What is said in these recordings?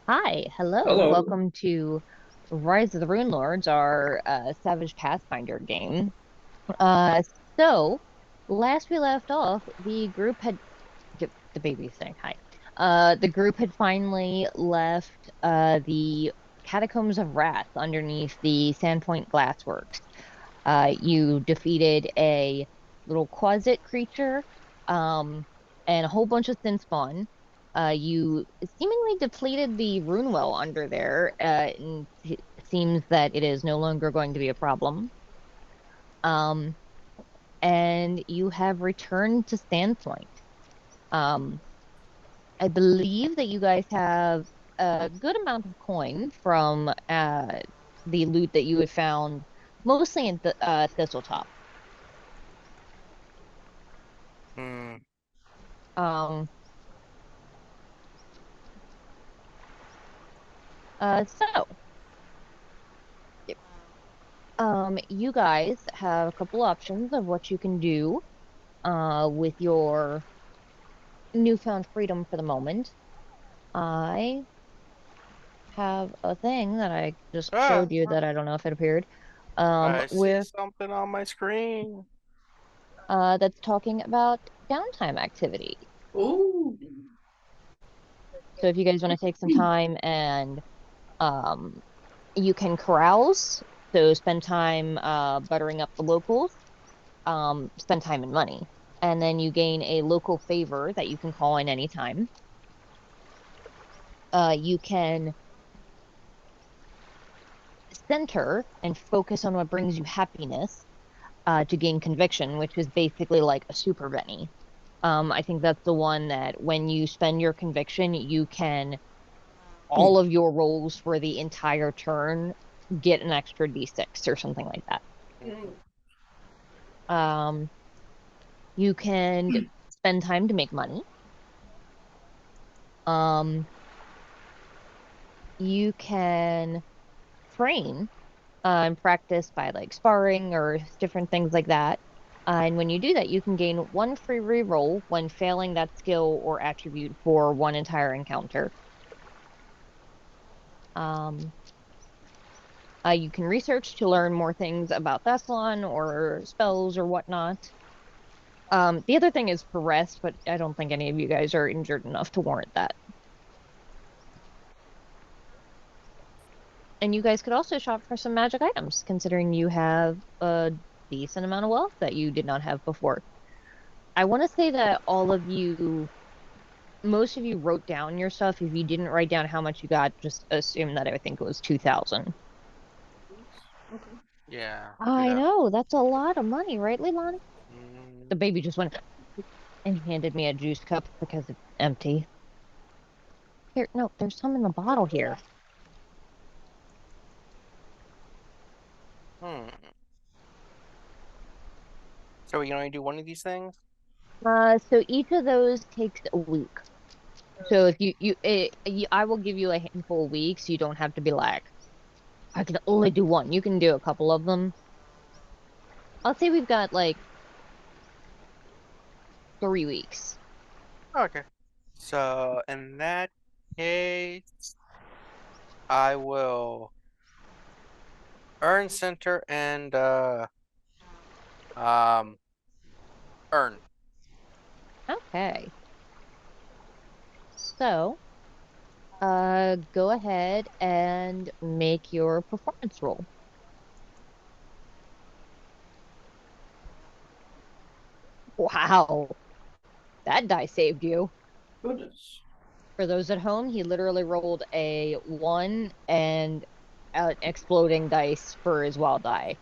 Hi, hello. Hello. Welcome to Rise of the Runelords, our Savage Pathfinder game. Uh, so, last we left off, the group had the baby saying hi. The group had finally left the Catacombs of Wrath underneath the Sandpoint Glassworks. You defeated a little quasit creature, um, and a whole bunch of thin spawn. You seemingly depleted the rune well under there, and it seems that it is no longer going to be a problem. Um, and you have returned to Sandpoint. Um, I believe that you guys have a good amount of coin from the loot that you had found, mostly in the Thistletop. Hmm. Um, so you guys have a couple options of what you can do with your newfound freedom for the moment. I have a thing that I just Ah, showed you that I don't know if it appeared, I see with something on my screen. that's talking about downtime activity. Oh, So if you guys want to take some time and um, you can carouse, so spend time buttering up the locals, spend time and money. And then you gain a local favor that you can call in anytime. You can center and focus on what brings you happiness to gain conviction, which is basically like a super Benny. I think that's the one that when you spend your conviction, you can all of your rolls for the entire turn get an extra d6 or something like that. Mhm. Um, you can spend time to make money. Um, you can train and practice by like sparring or different things like that. And when you do that, you can gain one free reroll when failing that skill or attribute for one entire encounter. Um, you can research to learn more things about Thessalon or spells or whatnot. The other thing is for rest, but I don't think any of you guys are injured enough to warrant that. And you guys could also shop for some magic items, considering you have a decent amount of wealth that you did not have before. I want to say that most of you wrote down your stuff. If you didn't write down how much you got, just assume that I think it was 2,000. okay. Yeah, do I that. know, that's a lot of money, right, Leilani? The Mm, baby just went and handed me a juice cup because it's empty. Here, no, there's some in the bottle here. hmm. So we can only do one of these things? So each of those takes a week. So if I will give you a handful of weeks. You don't have to be like, I can only do one. You can do a couple of them. I'll say we've got like 3 weeks. Okay. So in that case, I will earn center and um earn. Okay. So, go ahead and make your performance roll. Wow, that die saved you. Goodness. For those at home, he literally rolled a one and an exploding dice for his wild die.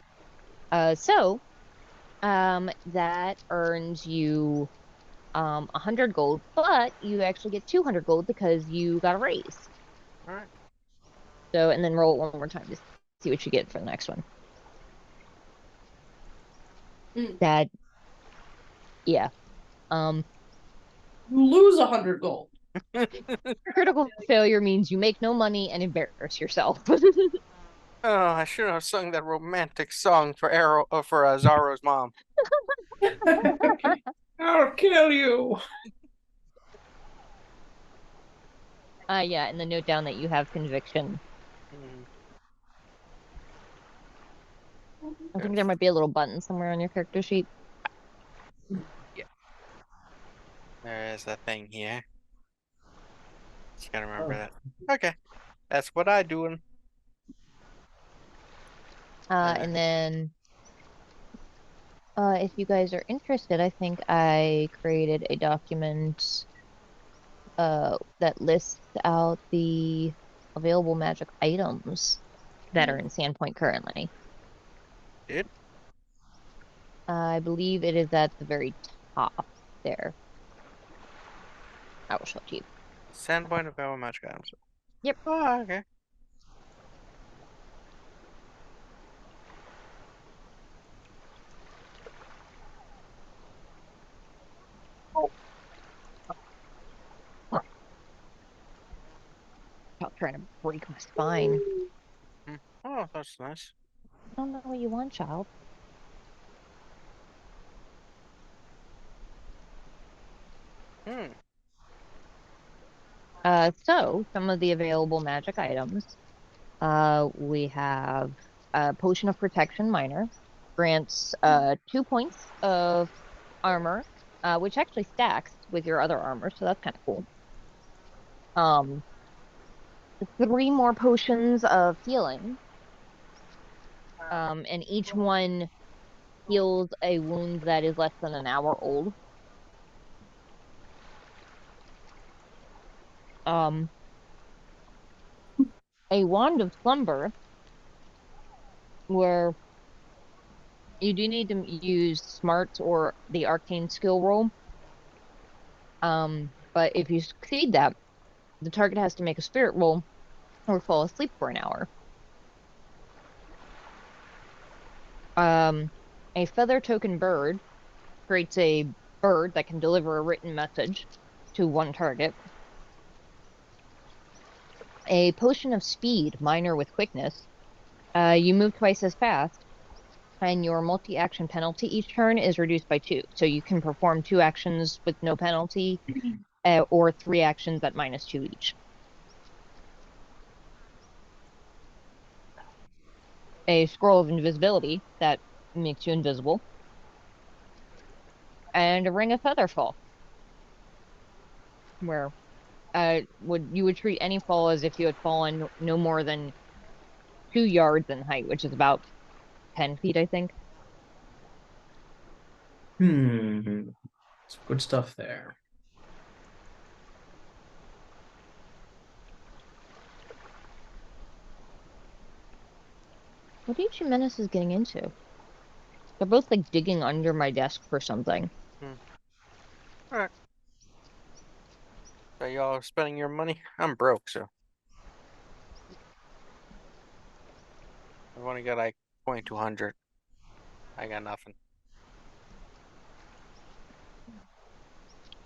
That earns you 100 gold, but you actually get 200 gold because you got a raise. All right. So, and then roll it one more time to see what you get for the next one. Mm. That, yeah. Um, You lose 100 gold. Critical failure means you make no money and embarrass yourself. Oh, I should have sung that romantic song for Arrow for Zaro's mom. I'll kill you. Yeah, and then note down that you have conviction. Mhm. I think there might be a little button somewhere on your character sheet. There is a thing here. Just gotta remember Oh. that. Okay, that's what I doing. And then if you guys are interested, I think I created a document that lists out the available magic items that are in Sandpoint currently. Did I believe it is at the very top there. I will show it to you. Sandpoint of our magic items? Yep. Oh, okay. Stop trying to break my spine. Hmm. Oh, that's nice. I don't know what you want, child. Hmm. So some of the available magic items. We have a Potion of Protection Minor, grants 2 points of armor, which actually stacks with your other armor, so that's kind of cool. 3 more potions of healing, and each one heals a wound that is less than an hour old. A Wand of Slumber, where you do need to use smarts or the arcane skill roll. But if you succeed that, the target has to make a spirit roll or fall asleep for an hour. A feather token bird creates a bird that can deliver a written message to one target. A potion of speed, minor with quickness. You move twice as fast, and your multi-action penalty each turn is reduced by 2. So you can perform 2 actions with no penalty, or 3 actions at -2 each. A scroll of invisibility that makes you invisible. And a ring of featherfall, where you would treat any fall as if you had fallen no more than 2 yards in height, which is about 10 feet, I think. Some good stuff there. What do you two menaces getting into? They're both like digging under my desk for something. Alright. So y'all are spending your money? I'm broke, so I've only got like 200. I got nothing.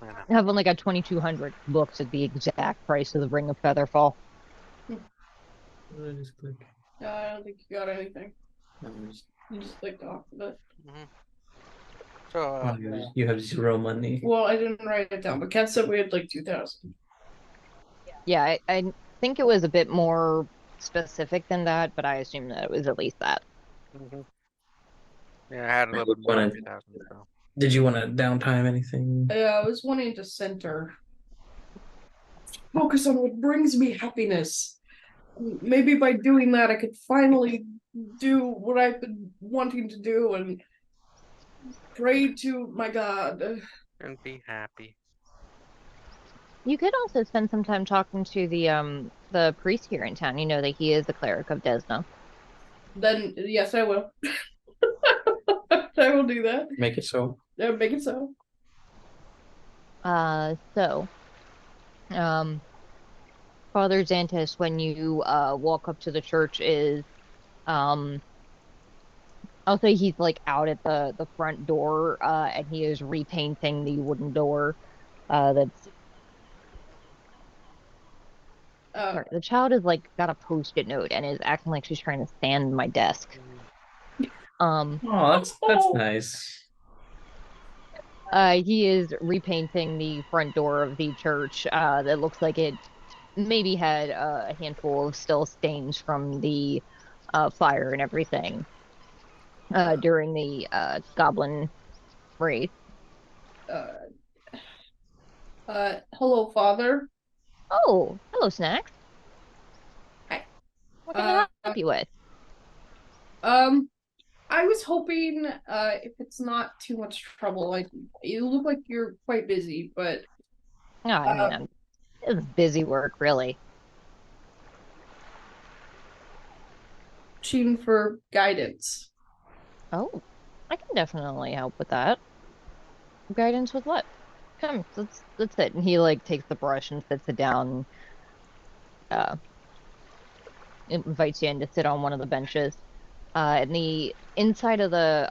I know. I've only got 2,200 books at the exact price of the Ring of Featherfall. What did I just click? I don't think you got anything. No, I'm just- You just clicked off of it. So oh, you have 0 money. Well, I didn't write it down, but Kat said we had like 2,000. Yeah, I think it was a bit more specific than that, but I assume that it was at least that. yeah, I had a little bit more than 2,000. So Did you want to downtime anything? Yeah, I was wanting to center. Focus on what brings me happiness. Maybe by doing that, I could finally do what I've been wanting to do and pray to my God. and be happy. You could also spend some time talking to the priest here in town. You know that he is the cleric of Desna. Then, yes, I will. I will do that. Make it so. Yeah, make it so. So, Father Xantus, when you walk up to the church, is I'll say he's like out at the front door, and he is repainting the wooden door. That's sorry, the child is like got a post-it note and is acting like she's trying to stand my desk. Oh, that's nice. He is repainting the front door of the church. That looks like it maybe had a handful of still stains from the fire and everything during the goblin race. Uh, hello, Father. Oh, hello, Snax. Hi. What can I help you with? I was hoping, if it's not too much trouble, like you look like you're quite busy, but No, I mean, it's busy work, really. searching for guidance. Oh, I can definitely help with that. Guidance with what? Come, let's sit. And he like takes the brush and sits it down. Uh, Invites you in to sit on one of the benches. And the inside of the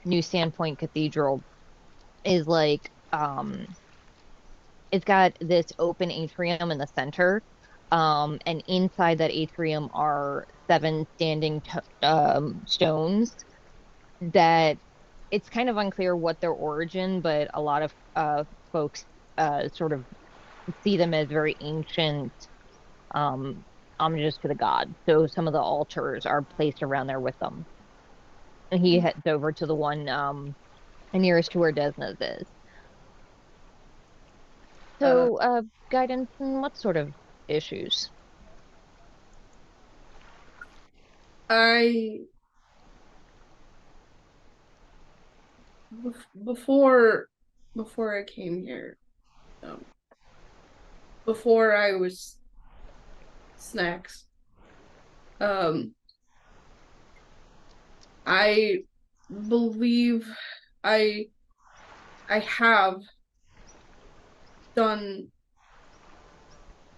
new Sandpoint Cathedral is like it's got this open atrium in the center. And inside that atrium are seven standing stones that it's kind of unclear what their origin, but a lot of folks sort of see them as very ancient, um, hommages to the god. So some of the altars are placed around there with them. And he heads over to the one nearest to where Desna's is. So, guidance and what sort of issues? I before I came here, um, before I was Snax, um, I believe I have done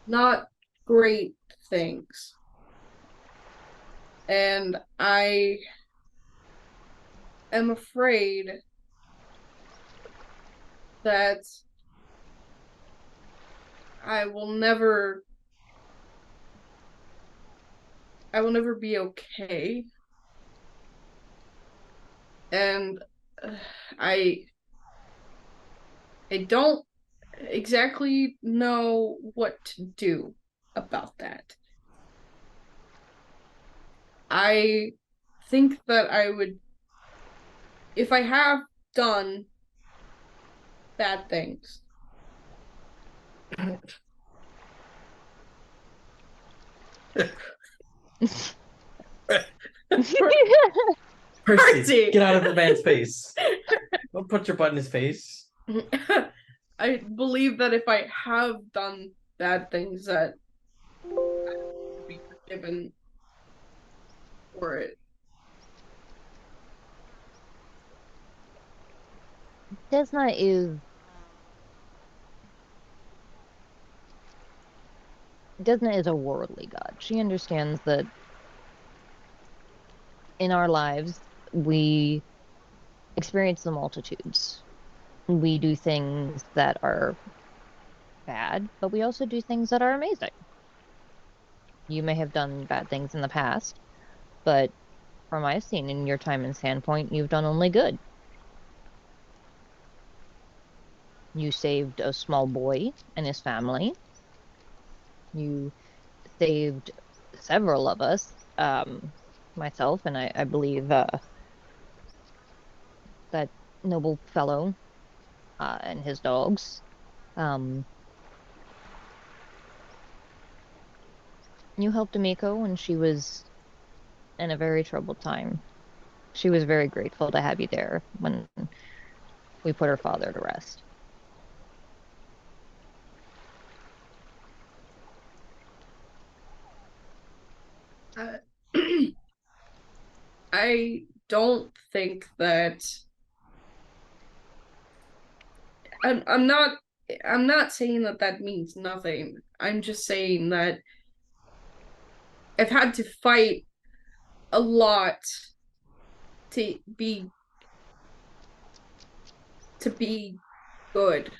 not great things, and I am afraid that I will never be okay. And uh, I don't exactly know what to do about that. I think that I would, if I have done bad things. Percy, get out of the man's face. Don't put your butt in his face. I believe that if I have done bad things, that I will be forgiven for it. Desna is a worldly god. She understands that in our lives we experience the multitudes. We do things that are bad, but we also do things that are amazing. You may have done bad things in the past, but from what I've seen in your time in Sandpoint, you've done only good. You saved a small boy and his family. You saved several of us, myself, and I believe that noble fellow and his dogs. You helped Amiko when she was in a very troubled time. She was very grateful to have you there when we put her father to rest. I don't think that I'm not saying that that means nothing. I'm just saying that I've had to fight a lot to be good.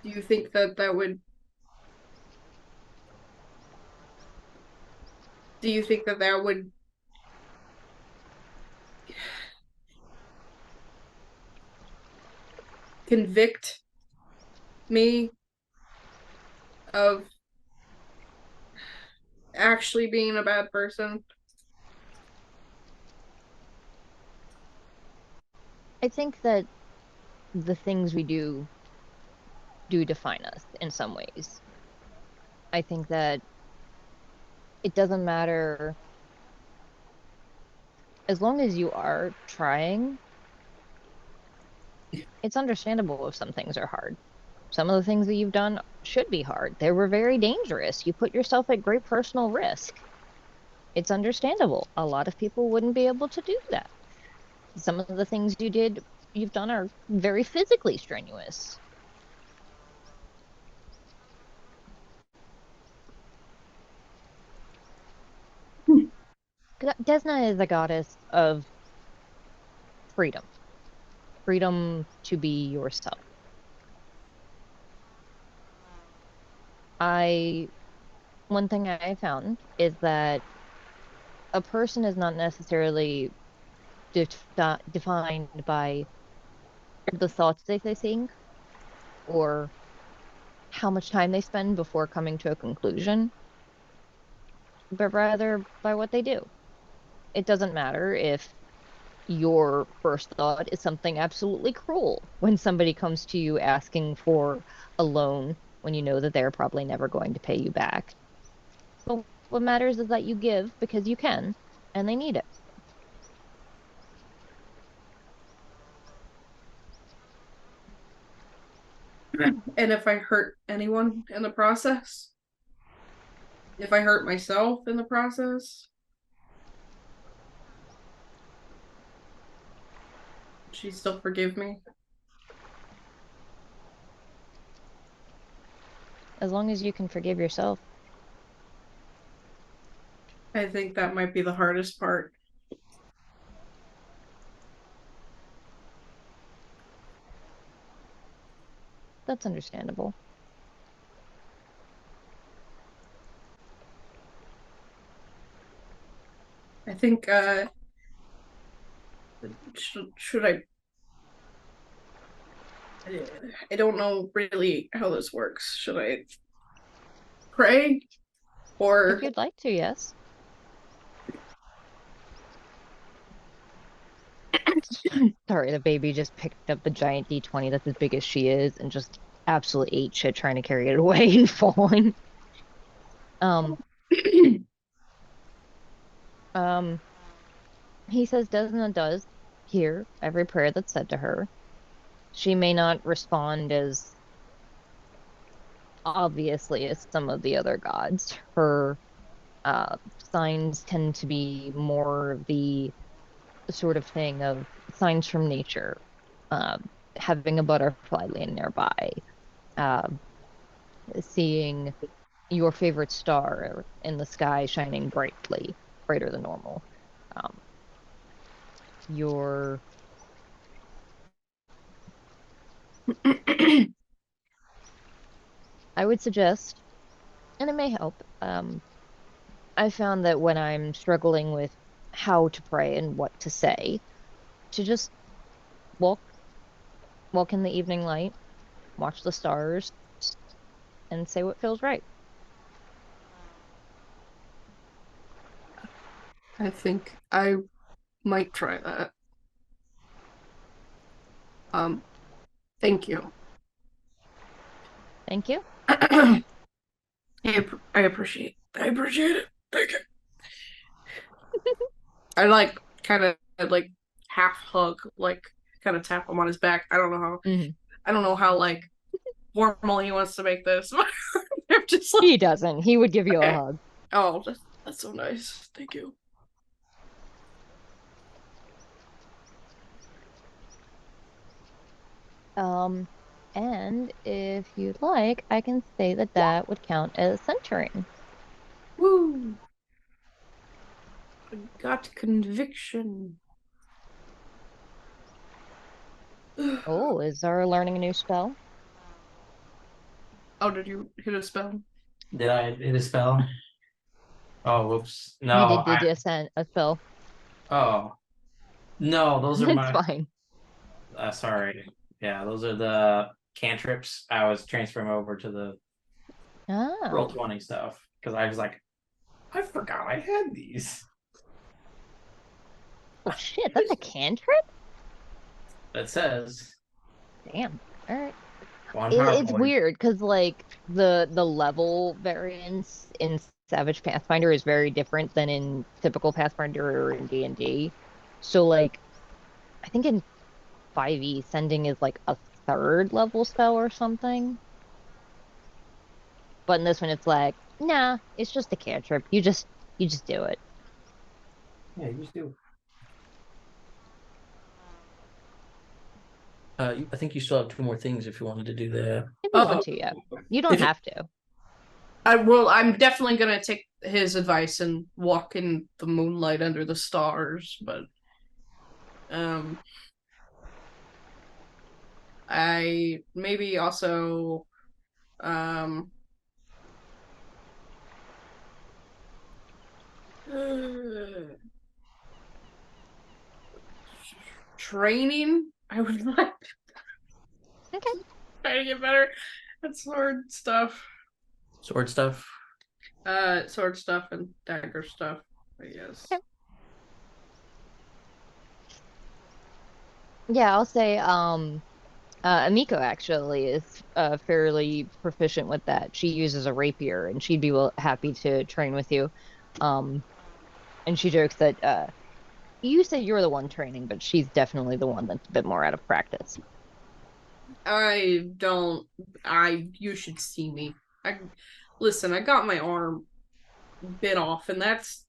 Do you think that would convict me of actually being a bad person? I think that the things we do define us in some ways. I think that it doesn't matter as long as you are trying. It's understandable if some things are hard. Some of the things that you've done should be hard. They were very dangerous. You put yourself at great personal risk. It's understandable. A lot of people wouldn't be able to do that. Some of the things you've done are very physically strenuous. Desna is a goddess of freedom. Freedom to be yourself. One thing I found is that a person is not necessarily defined by the thoughts they think or how much time they spend before coming to a conclusion, but rather by what they do. It doesn't matter if your first thought is something absolutely cruel when somebody comes to you asking for a loan when you know that they're probably never going to pay you back. But what matters is that you give because you can, and they need it. And if I hurt anyone in the process? If I hurt myself in the process? Would she still forgive me? As long as you can forgive yourself. I think that might be the hardest part. That's understandable. I think should I don't know really how this works. Should I pray or If you'd like to, yes. Sorry, the baby just picked up the giant D20 that's as big as she is and just absolutely ate shit trying to carry it away and falling. He says Desna does hear every prayer that's said to her. She may not respond as obviously as some of the other gods. Her signs tend to be more the sort of thing of signs from nature, uh, having a butterfly laying nearby, uh, seeing your favorite star in the sky shining brightly, brighter than normal. Your I would suggest, and it may help. I found that when I'm struggling with how to pray and what to say, to just walk in the evening light, watch the stars, and say what feels right. I think I might try that. Thank you. Thank you. I appreciate it. Thank you. I kind of like half hug, kind of tap him on his back. I don't know how. Mm-hmm. I don't know how formal he wants to make this. I'm just He doesn't. He would give you a hug. Oh, that's so nice. Thank you. And if you'd like, I can say that would count as centering. Woo! I got conviction. Oh, is Zara learning a new spell? Oh, did you hit a spell? Did I hit a spell? Oh, whoops. He No, did a spell. oh. No, those are It's my. fine. Sorry. Yeah, those are the cantrips. I was transferring over to the roll Oh. 20 stuff because I was like, I forgot I had these. Oh shit, that's a cantrip? That says Damn. All right. one power It's point. weird because like the level variance in Savage Pathfinder is very different than in typical Pathfinder or in D&D. So like I think in 5e sending is like a third level spell or something. But in this one it's like, nah, it's just a cantrip. You just do it. Yeah, you just do. I think you still have two more things if you wanted to do that. If you want to, yeah. You don't If you- have to. I'm definitely gonna take his advice and walk in the moonlight under the stars, but I maybe also um training. I would like Okay. try to get better at sword stuff. Sword stuff. Sword stuff and dagger stuff, I guess. Okay. Yeah, I'll say Amiko actually is fairly proficient with that. She uses a rapier and she'd be happy to train with you. Um and she jokes that you said you're the one training, but she's definitely the one that's a bit more out of practice. I don't. You should see me. Listen. I got my arm bit off, and that's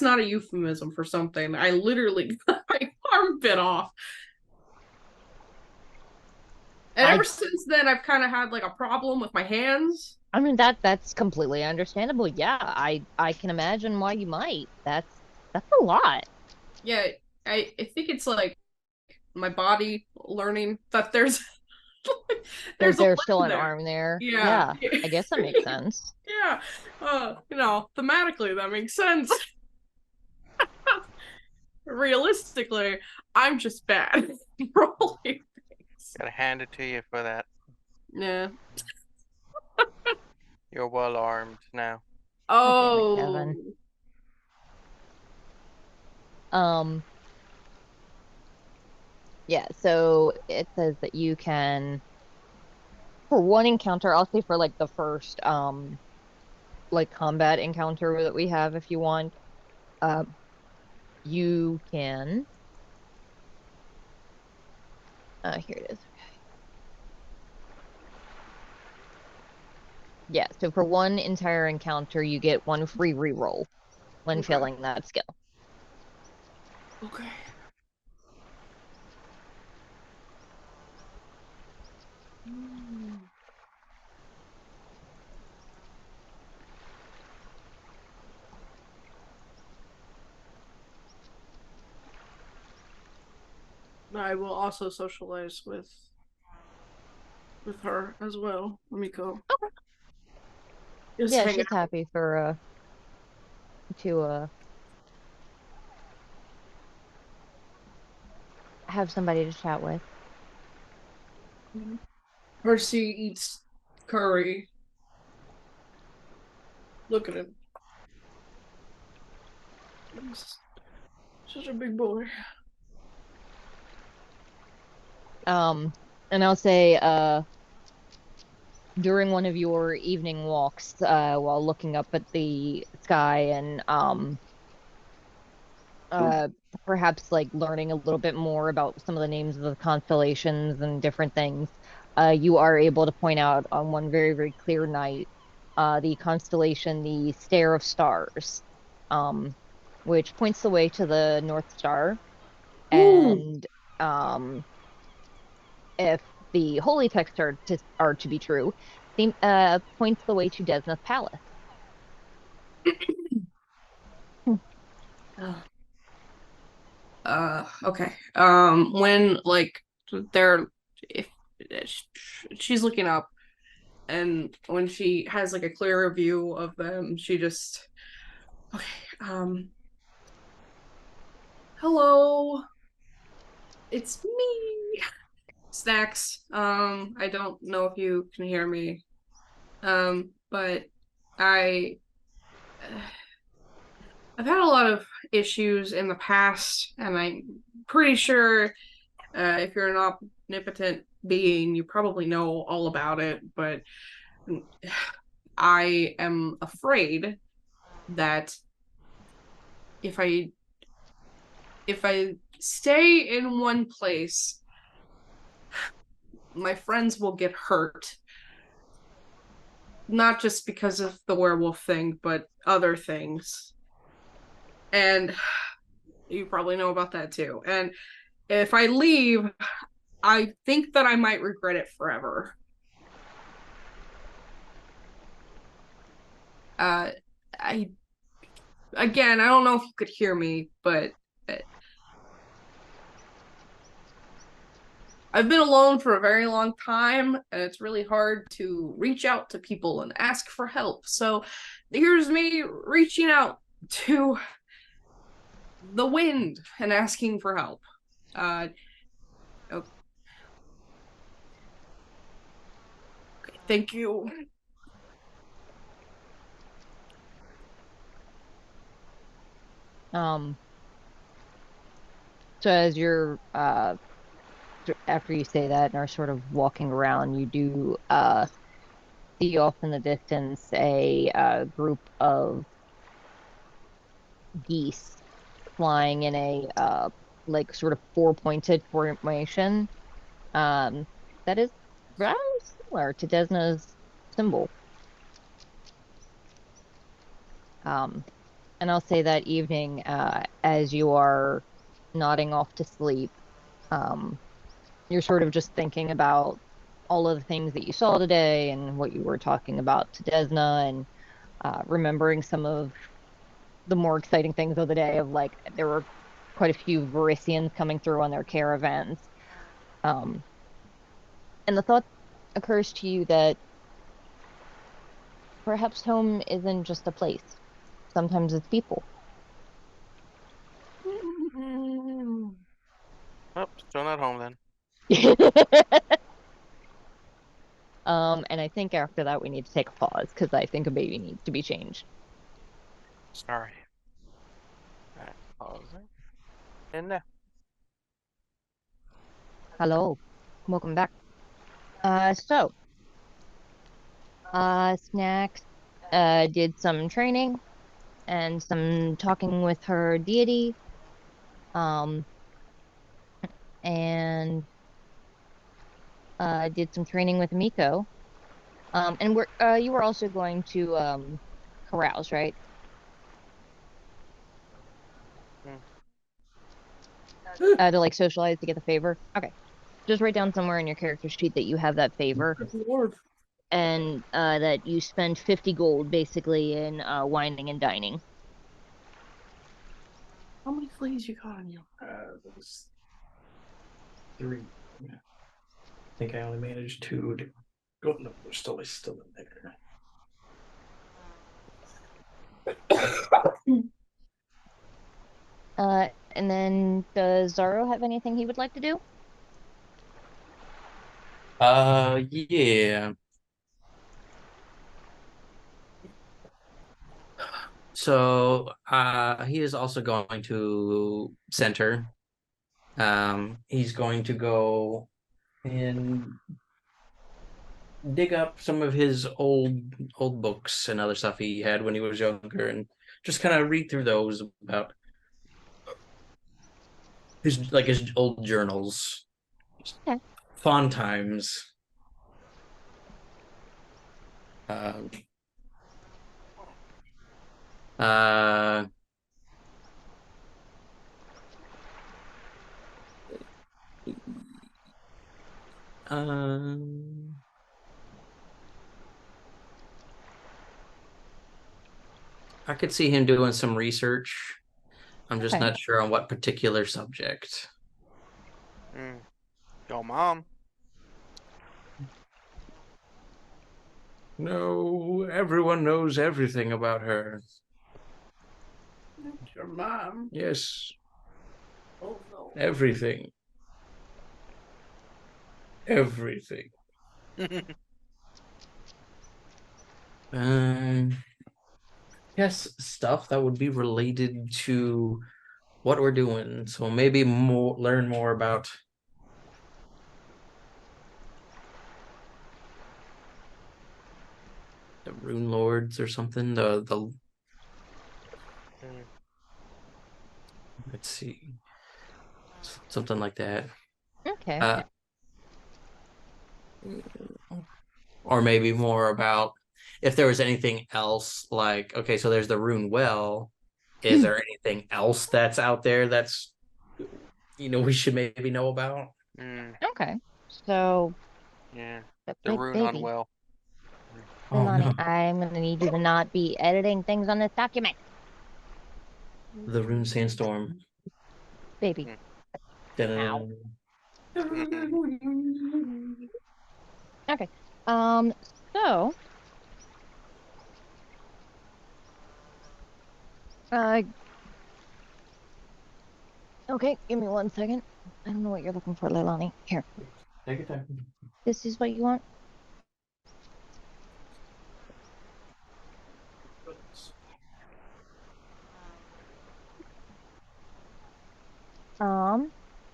not a euphemism for something. I literally got my arm bit off, and ever since then, I've kind of had like a problem with my hands. I mean that's completely understandable. Yeah, I can imagine why you might. That's a lot. Yeah, I think it's like my body learning that there's there's a There's still limb an there. arm there. Yeah. Yeah, I guess that makes sense. Yeah. Thematically that makes sense. Realistically, I'm just bad rolling things. Gotta hand it to you for that. Yeah. You're well armed now. God damn it, Oh. Kevin. Um, yeah, so it says that you can for one encounter, I'll say for like the first like combat encounter that we have if you want, you can here it is. Yeah, so for one entire encounter, you get one free reroll when Okay. failing that skill. Okay. I will also socialize with her as well, Miko. Okay. Just Yeah, hang she's out. happy for to have somebody to chat with. Percy eats curry. Look at him. He's such a big boy. And I'll say during one of your evening walks, while looking up at the sky and uh perhaps like learning a little bit more about some of the names of the constellations and different things, you are able to point out on one very, very clear night the constellation, the Stare of Stars, which points the way to the North Star. Ooh. And if the holy texts are to be true, points the way to Desna's palace. Okay. When like they're if she's looking up, and when she has like a clearer view of them, she just okay. Hello, it's me, Snax. I don't know if you can hear me. but I I've had a lot of issues in the past, and I'm pretty sure if you're an omnipotent being, you probably know all about it. But I am afraid that if I stay in one place, my friends will get hurt. Not just because of the werewolf thing, but other things. And you probably know about that too. And if I leave, I think that I might regret it forever. I again, I don't know if you could hear me, but I've been alone for a very long time, and it's really hard to reach out to people and ask for help. So here's me reaching out to the wind and asking for help. Okay, thank you. So as you're after you say that and are sort of walking around, you do see off in the distance a group of geese flying in a like sort of four-pointed formation. That is rather similar to Desna's symbol. And I'll say that evening, as you are nodding off to sleep, you're sort of just thinking about all of the things that you saw today and what you were talking about to Desna, and remembering some of the more exciting things of the day, of like there were quite a few Varisians coming through on their caravans. And the thought occurs to you that perhaps home isn't just a place. Sometimes it's people. Oh, still not home then. And I think after that we need to take a pause because I think a baby needs to be changed. Sorry. Alright, pausing. And now. Hello, welcome back. So, Snax did some training and some talking with her deity. And did some training with Miko. And you were also going to carouse, right? To like socialize to get the favor. Okay. Just write down somewhere in your character sheet that you have that favor. Lord. And that you spend 50 gold basically in wining and dining. How many fleas you got on you? Those 3. I think I only managed 2 to go. No, they're still in there. And then does Zaro have anything he would like to do? Yeah. So, he is also going to center. He's going to go and dig up some of his old books and other stuff he had when he was younger, and just kind of read through those about his old journals. Okay. Fun times. Um, uh, um, I could see him doing some research. I'm just Okay. not sure on what particular subject. Yo, mom. No, everyone knows everything about her. Your mom. Yes, Oh no. everything. Everything. Yes, stuff that would be related to what we're doing. So maybe learn more about the Runelords or something. The Mm. let's see, something like that. Okay. Uh, or maybe more about if there was anything else. Like, okay, so there's the Rune Well. Is there anything else that's out there that's we should maybe know about? Mm. Okay. So, Yeah. the The big rune baby. unwell. Mm. Oh Leilani, no, I'm gonna need you to not be editing things on this document. the Rune Sandstorm. Baby. Mm. Ow. Mhm. Okay. So, uh, okay, give me 1 second. I don't know what you're looking for, Leilani. Here. Take your time. This is what you want?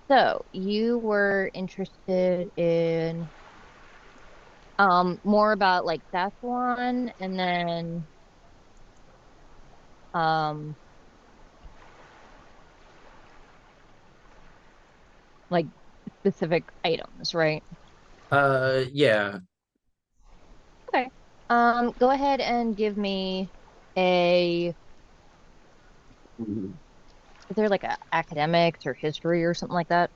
So you were interested in more about like Saffron and then um like specific items, right? Yeah. Okay. Go ahead and give me a is there like a academics or history or something like that?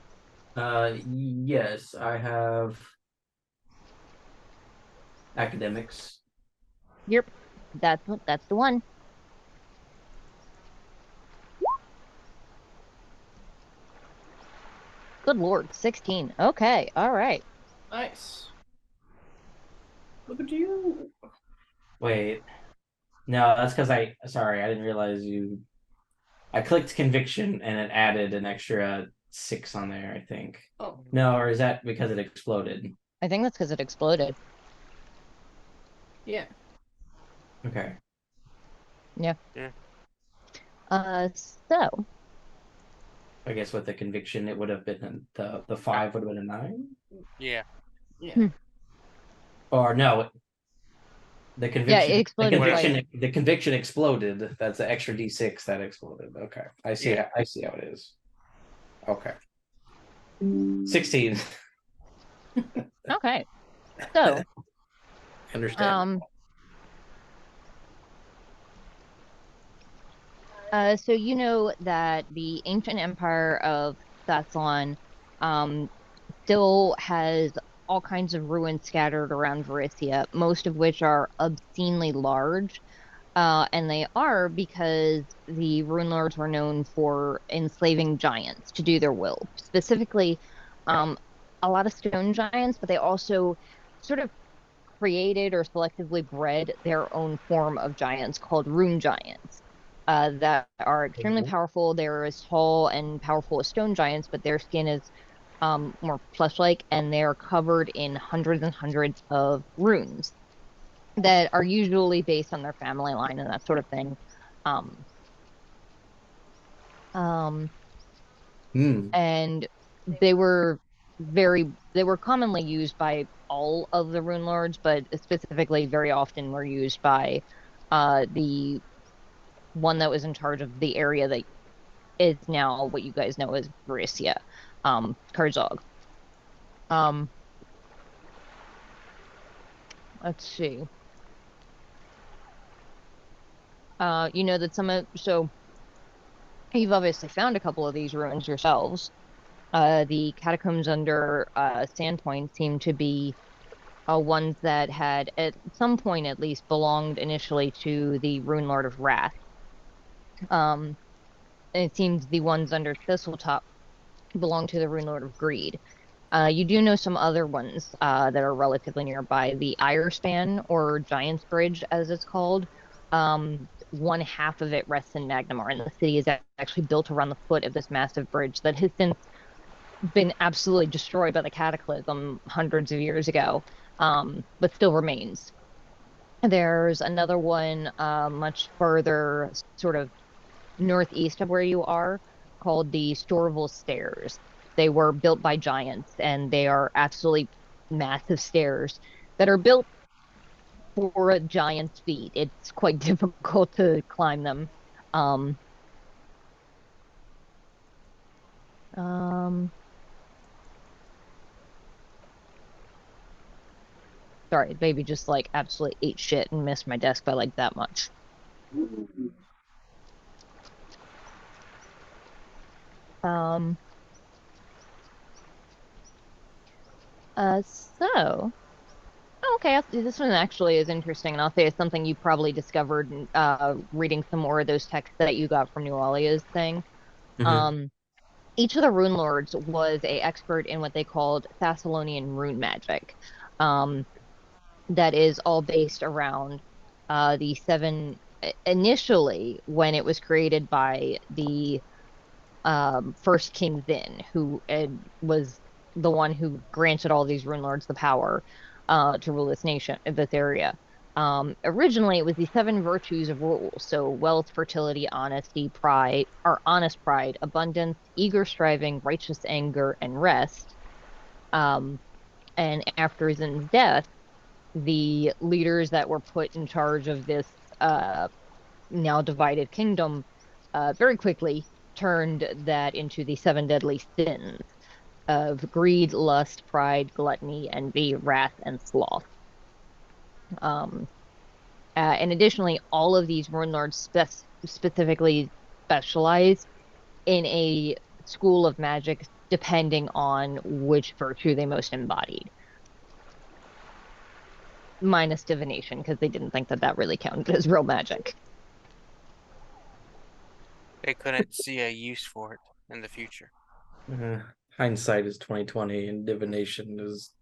Yes, I have academics. Yep. That's the one. Good Lord, 16. Okay, all right. Nice. Look at you. Wait, no, that's because sorry, I didn't realize I clicked conviction and it added an extra 6 on there, I think. Oh, No, or is that because it exploded? I think that's because it exploded. yeah. Okay. Yeah. Yeah. So I guess with the conviction, it would have been the 5 would have been a 9? Yeah. Yeah. Hmm. Or no, yeah, it exploded twice. the conviction exploded. That's an extra D6 that exploded. Okay. I see Yeah. I see how it is. Okay. 16. Okay. So, Understand. um, so you know that the ancient empire of Thassalon, still has all kinds of ruins scattered around Varisia, most of which are obscenely large. And they are because the Runelords were known for enslaving giants to do their will. Specifically, a lot of stone giants, but they also sort of created or selectively bred their own form of giants called rune giants that are extremely powerful. They're as tall and powerful as stone giants, but their skin is more flesh-like, and they're covered in hundreds and hundreds of runes that are usually based on their family line and that sort of thing. Um, um, Hmm. and they were commonly used by all of the rune lords, but specifically very often were used by the one that was in charge of the area that is now what you guys know as Varisia, Karzog. Um, let's see. You know that so you've obviously found a couple of these ruins yourselves. The catacombs under Sandpoint seem to be ones that had, at some point at least, belonged initially to the Rune Lord of Wrath. Um, and it seems the ones under Thistletop belong to the Rune Lord of Greed. You do know some other ones that are relatively nearby. The Ire Span, or Giant's Bridge, as it's called. One half of it rests in Magnamar, and the city is actually built around the foot of this massive bridge that has since been absolutely destroyed by the cataclysm hundreds of years ago, but still remains. There's another one much further, sort of northeast of where you are, called the Storval Stairs. They were built by giants, and they are absolutely massive stairs that are built for a giant's feet. It's quite difficult to climb them. Um, um, Sorry, baby just like absolutely ate shit and missed my desk by like that much. Um, so okay, this one actually is interesting, and I'll say it's something you probably discovered reading some more of those texts that you got from New Orleans thing. Mhm. Um, each of the Rune Lords was a expert in what they called Thessalonian rune magic. Um, that is all based around the seven. Initially, when it was created by the first King Zin, who was the one who granted all these rune lords the power to rule this nation, this area. Originally, it was the seven virtues of rule. So wealth, fertility, honesty, pride, or honest pride, abundance, eager striving, righteous anger, and rest. Um, and after Zin's death, the leaders that were put in charge of this now divided kingdom very quickly turned that into the seven deadly sins of greed, lust, pride, gluttony, envy, wrath, and sloth. Um, and additionally, all of these rune lords specifically specialize in a school of magic depending on which virtue they most embodied. Minus divination, because they didn't think that that really counted as real magic. They couldn't see a use for it in the future. Uh, Hindsight is 2020, and divination is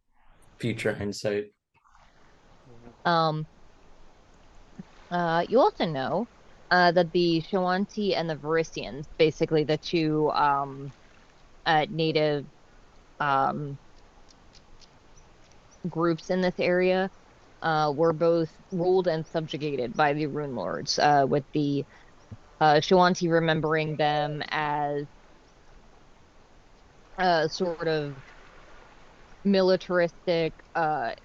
future hindsight. Mhm. Um, you also know that the Shawanti and the Varisians, basically the two native um, groups in this area, were both ruled and subjugated by the Rune Lords, with the Shawanti remembering them as sort of militaristic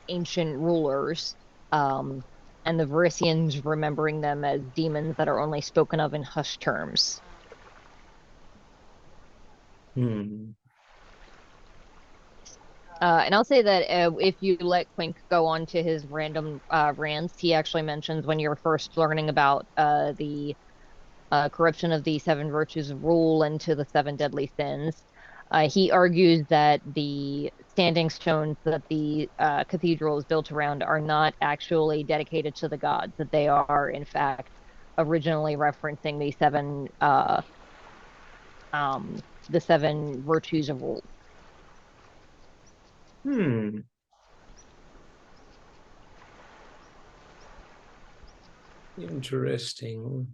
ancient rulers, um, and the Varisians remembering them as demons that are only spoken of in hushed terms. Hmm. And I'll say that if you let Quink go on to his random rants, he actually mentions when you're first learning about the corruption of the seven virtues of rule into the seven deadly sins. He argues that the standing stones that the cathedral is built around are not actually dedicated to the gods, that they are, in fact, originally referencing the seven virtues of rule. Hmm. Interesting.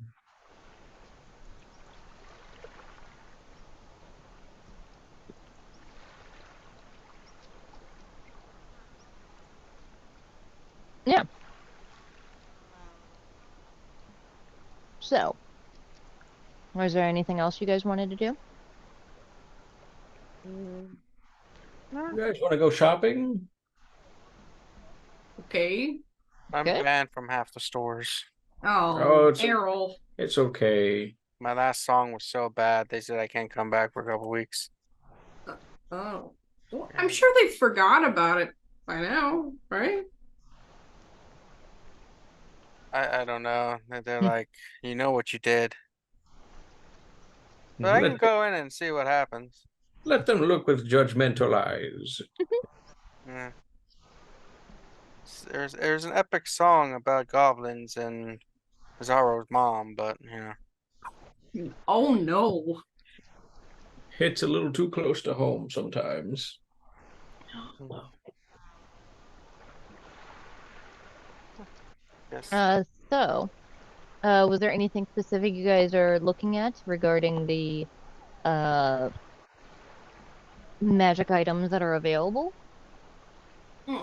Yeah. So, was there anything else you guys wanted to do? Mm, You guys want to go shopping? Okay. I'm Good. banned from half the stores. Oh, Oh, it's Aarrol. it's okay. My last song was so bad, they said I can't come back for a couple weeks. Oh. Well, I'm Yeah. sure they forgot about it by now, right? I don't know. They're like, you know what you did. But I can Let go in and see what happens. let them look with judgmental eyes. Yeah. There's an epic song about goblins and Zaro's mom, but Oh no. Hits a little too close to home sometimes. mm, yes. So, was there anything specific you guys are looking at regarding the uh magic items that are available? Hmm.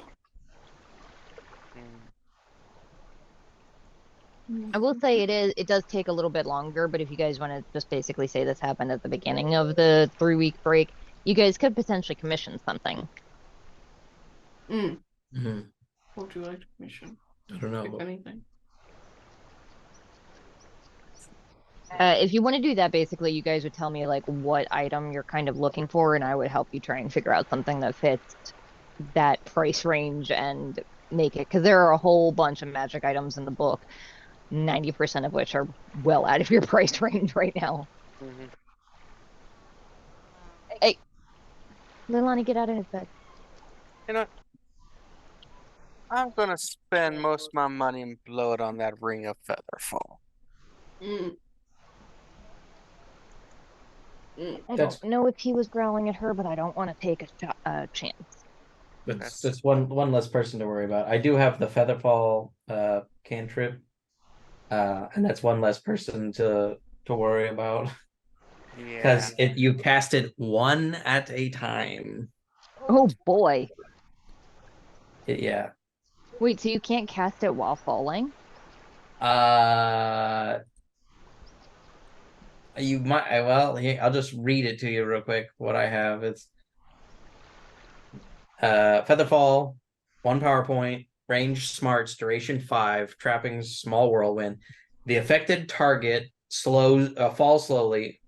Mm. I will say it does take a little bit longer, but if you guys want to just basically say this happened at the beginning of the 3-week break, you guys could potentially commission something. Mm. Mhm. What would you like to commission? I don't If know. anything. If you want to do that, basically, you guys would tell me like what item you're kind of looking for, and I would help you try and figure out something that fits that price range and make it. Because there are a whole bunch of magic items in the book, 90% of which are well out of your price range right now. Mhm. Hey, Leilani, get out of his bed. You know, I'm gonna spend most of my money and blow it on that ring of featherfall. Mm. Mm. I That's- don't know if he was growling at her, but I don't want to take a chance. That's one less person to worry about. I do have the Featherfall cantrip, and that's one less person to worry about Yeah. because you cast it one at a time. Oh boy. Yeah. Wait, so you can't cast it while falling? You might. Well, here, I'll just read it to you real quick. What I have, it's Featherfall, 1 power point, range smarts, duration 5, trappings, small whirlwind. The affected target falls slowly.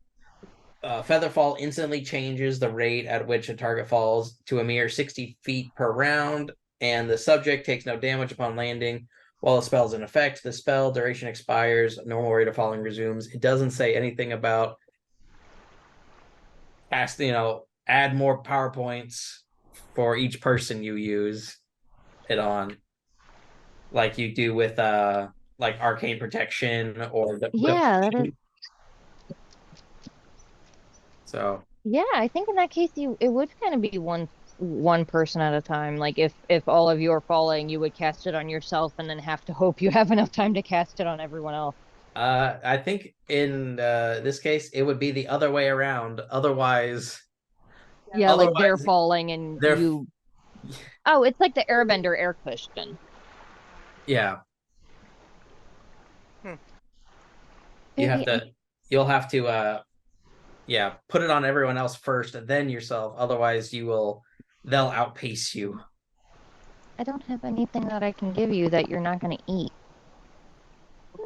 Featherfall instantly changes the rate at which a target falls to a mere 60 feet per round, and the subject takes no damage upon landing. While the spell is in effect, the spell duration expires, normal rate of falling resumes. It doesn't say anything about add more power points for each person you use it on, like you do with like arcane protection or Yeah, that is. So Yeah, I think in that case it would kind of be one person at a time. Like if all of you are falling, you would cast it on yourself and then have to hope you have enough time to cast it on everyone else. I think in this case it would be the other way around. Otherwise, Yeah, like they're otherwise falling and they're you. Oh, it's like the Airbender air cushion. yeah. Hmm. You'll have to put it on everyone else first and then yourself. Otherwise they'll outpace you. I don't have anything that I can give you that you're not going to eat.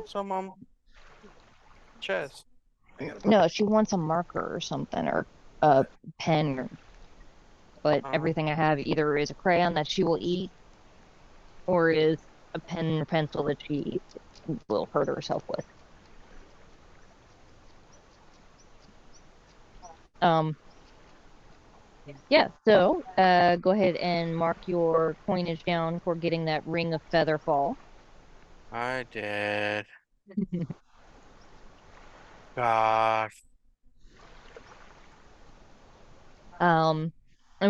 Some chest. No, she wants a marker or something or a pen. But everything I have either is a crayon that she will eat or is a pen or pencil that she will hurt herself with. Yeah, so go ahead and mark your coinage down for getting that ring of featherfall. I did. Gosh. And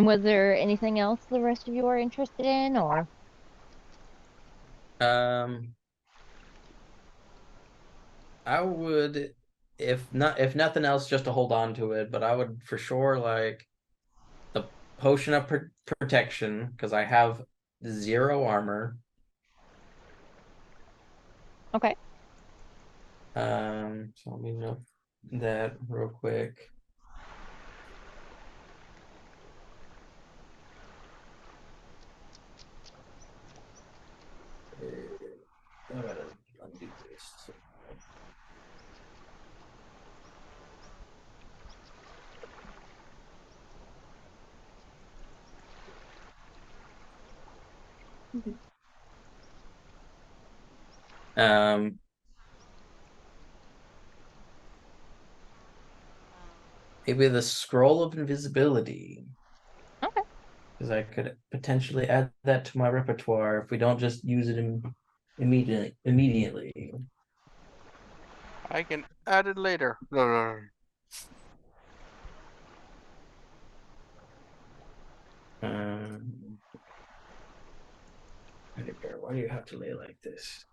was there anything else the rest of you are interested in, or? I would, if nothing else, just to hold on to it, but I would for sure like the potion of protection because I have 0 armor. Okay. So let me note that real quick. I gotta undo this. Maybe the scroll of invisibility. Okay. Because I could potentially add that to my repertoire if we don't just use it immediately. I can add it later. Why do you have to lay like this?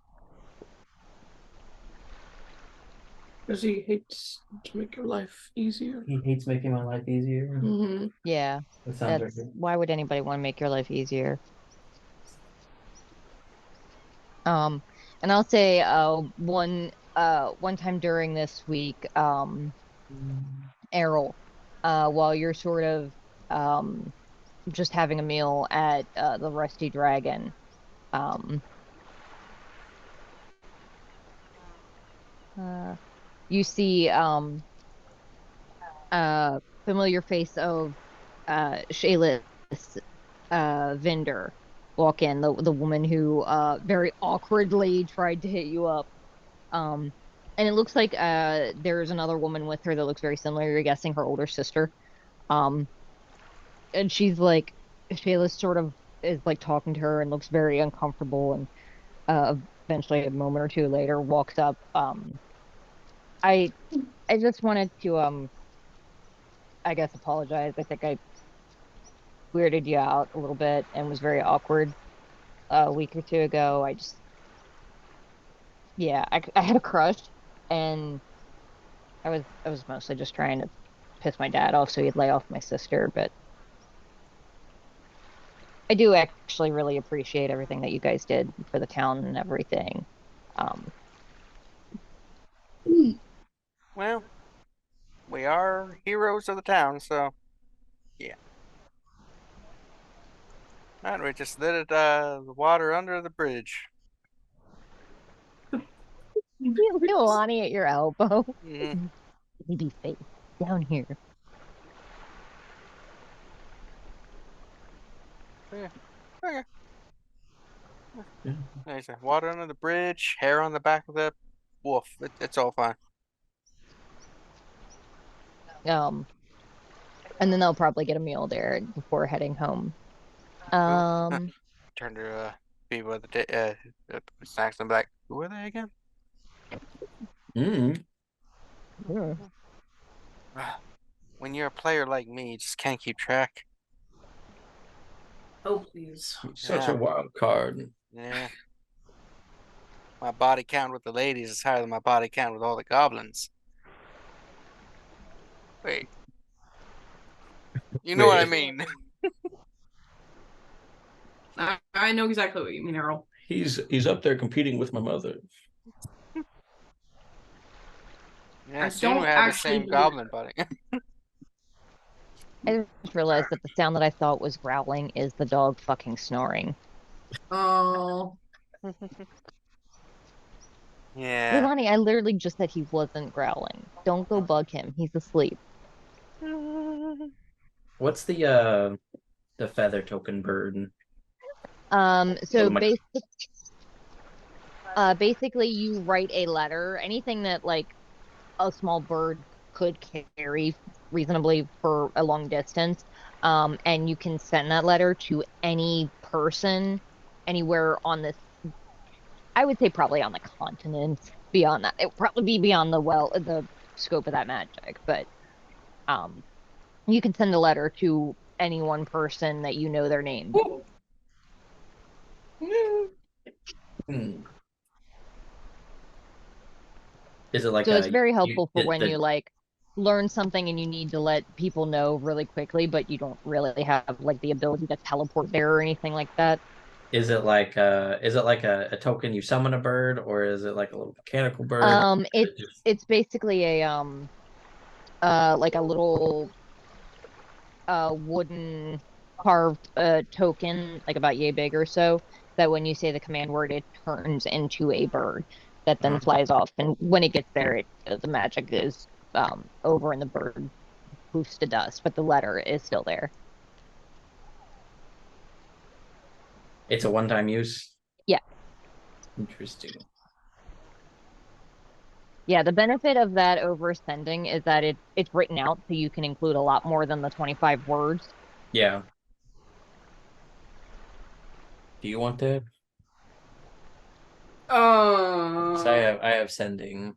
Because he hates to make your life easier. He hates making my life easier. Mm-hmm. Yeah. That sounds right. Why would anybody want to make your life easier? And I'll say one time during this week, Aarrol, while you're sort of just having a meal at the Rusty Dragon, um you see familiar face of Shayla's vendor walk in, the woman who very awkwardly tried to hit you up. And it looks like there's another woman with her that looks very similar. You're guessing her older sister. Um, and she's like, Shayla sort of is like talking to her and looks very uncomfortable. And eventually, a moment or two later, walks up. I I just wanted to I guess apologize. I think I weirded you out a little bit and was very awkward a week or two ago. Yeah, I had a crush, and I was mostly just trying to piss my dad off so he'd lay off my sister, but I do actually really appreciate everything that you guys did for the town and everything. Um, Well, we are heroes of the town, so yeah. And we just lit it the water under the bridge. you Lonnie at your elbow. Hmm. Baby face down here. Yeah. Okay. Yeah. Nice. Water under the bridge, hair on the back of the wolf. It's all fine. Um, and then they'll probably get a meal there before heading home. Who? Um, Turn to people at the snacks and back. Who are they again? Mm. hmm. When you're a player like me, you just can't keep track. Oh, please. Such a Yeah. wild card. Yeah. My body count with the ladies is higher than my body count with all the goblins. Wait, you know what I Wait, mean? I know exactly what you mean, Aarrol. he's up there competing with my mother. Yeah, I soon we don't have the actually same believe goblin it. buddy. I just realized that the sound that I thought was growling is the dog fucking snoring. Oh, Yeah. Leilani, I literally just said he wasn't growling. Don't go bug him. He's asleep. What's the feather token bird? So Oh my. basically you write a letter, anything that like a small bird could carry reasonably for a long distance. And you can send that letter to any person anywhere on this, I would say probably on the continent. Beyond that, it would probably be beyond the scope of that magic, but um you can send a letter to any one person that you know their name. Hmm. Is it like So it's a very you helpful for it, when you like learn something and you need to let people know really quickly, but you don't really have like the ability to teleport there or anything like that. is it like a token you summon a bird, or is it like a little mechanical bird? It's basically a like a little wooden carved token, like about yay big or so, that when you say the command word, it turns into a bird that then flies off. And when it gets there, the magic is over and the bird poofs to dust, but the letter is still there. It's a one-time use. Yeah. Interesting. Yeah, the benefit of that over sending is that it's written out so you can include a lot more than the 25 words. Yeah. Do you want that? 'Cause I have sending.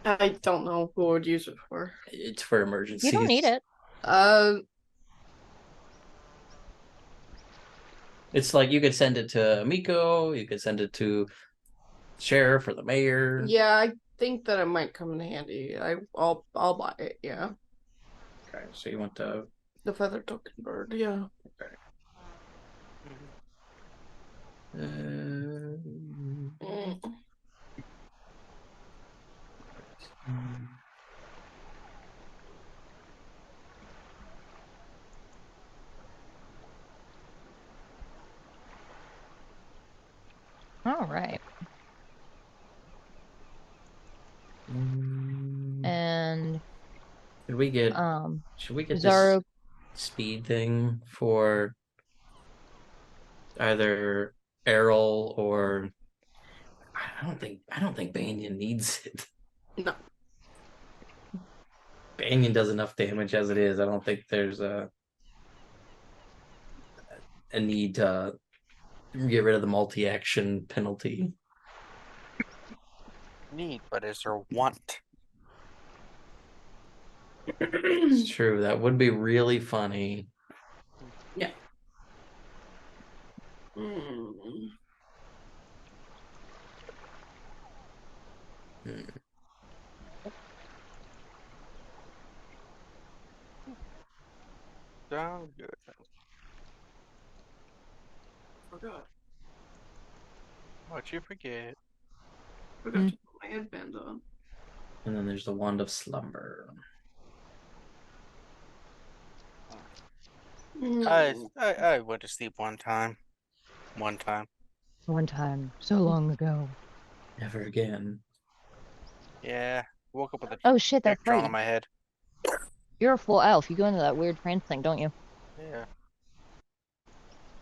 I don't know who would use it for. It's for You don't need emergencies. it. Uh, It's like you could send it to Miko, you could send it to sheriff or the mayor. yeah, I think that it might come in handy. I'll buy it. Yeah, Okay, so you want to. the feather token bird. Yeah. Mhm. Uh, All right. And Should we get Zaro, this speed thing for either Aarrol or I don't think Banyen needs it. No. Banyen does enough damage as it is. I don't think there's a need to get rid of the multi-action penalty. Need, but is there want? It's true. That would be really funny. Yeah. Mm. Sound good. Forgot. What you forget? Forgot to put my headband on. And then there's the Wand of Slumber. I went to sleep one time. One time. so long ago. Never again. Yeah. Woke up with a Oh shit, that's drawn right. on my head. You're a full elf. You go into that weird trance thing, don't you? Yeah.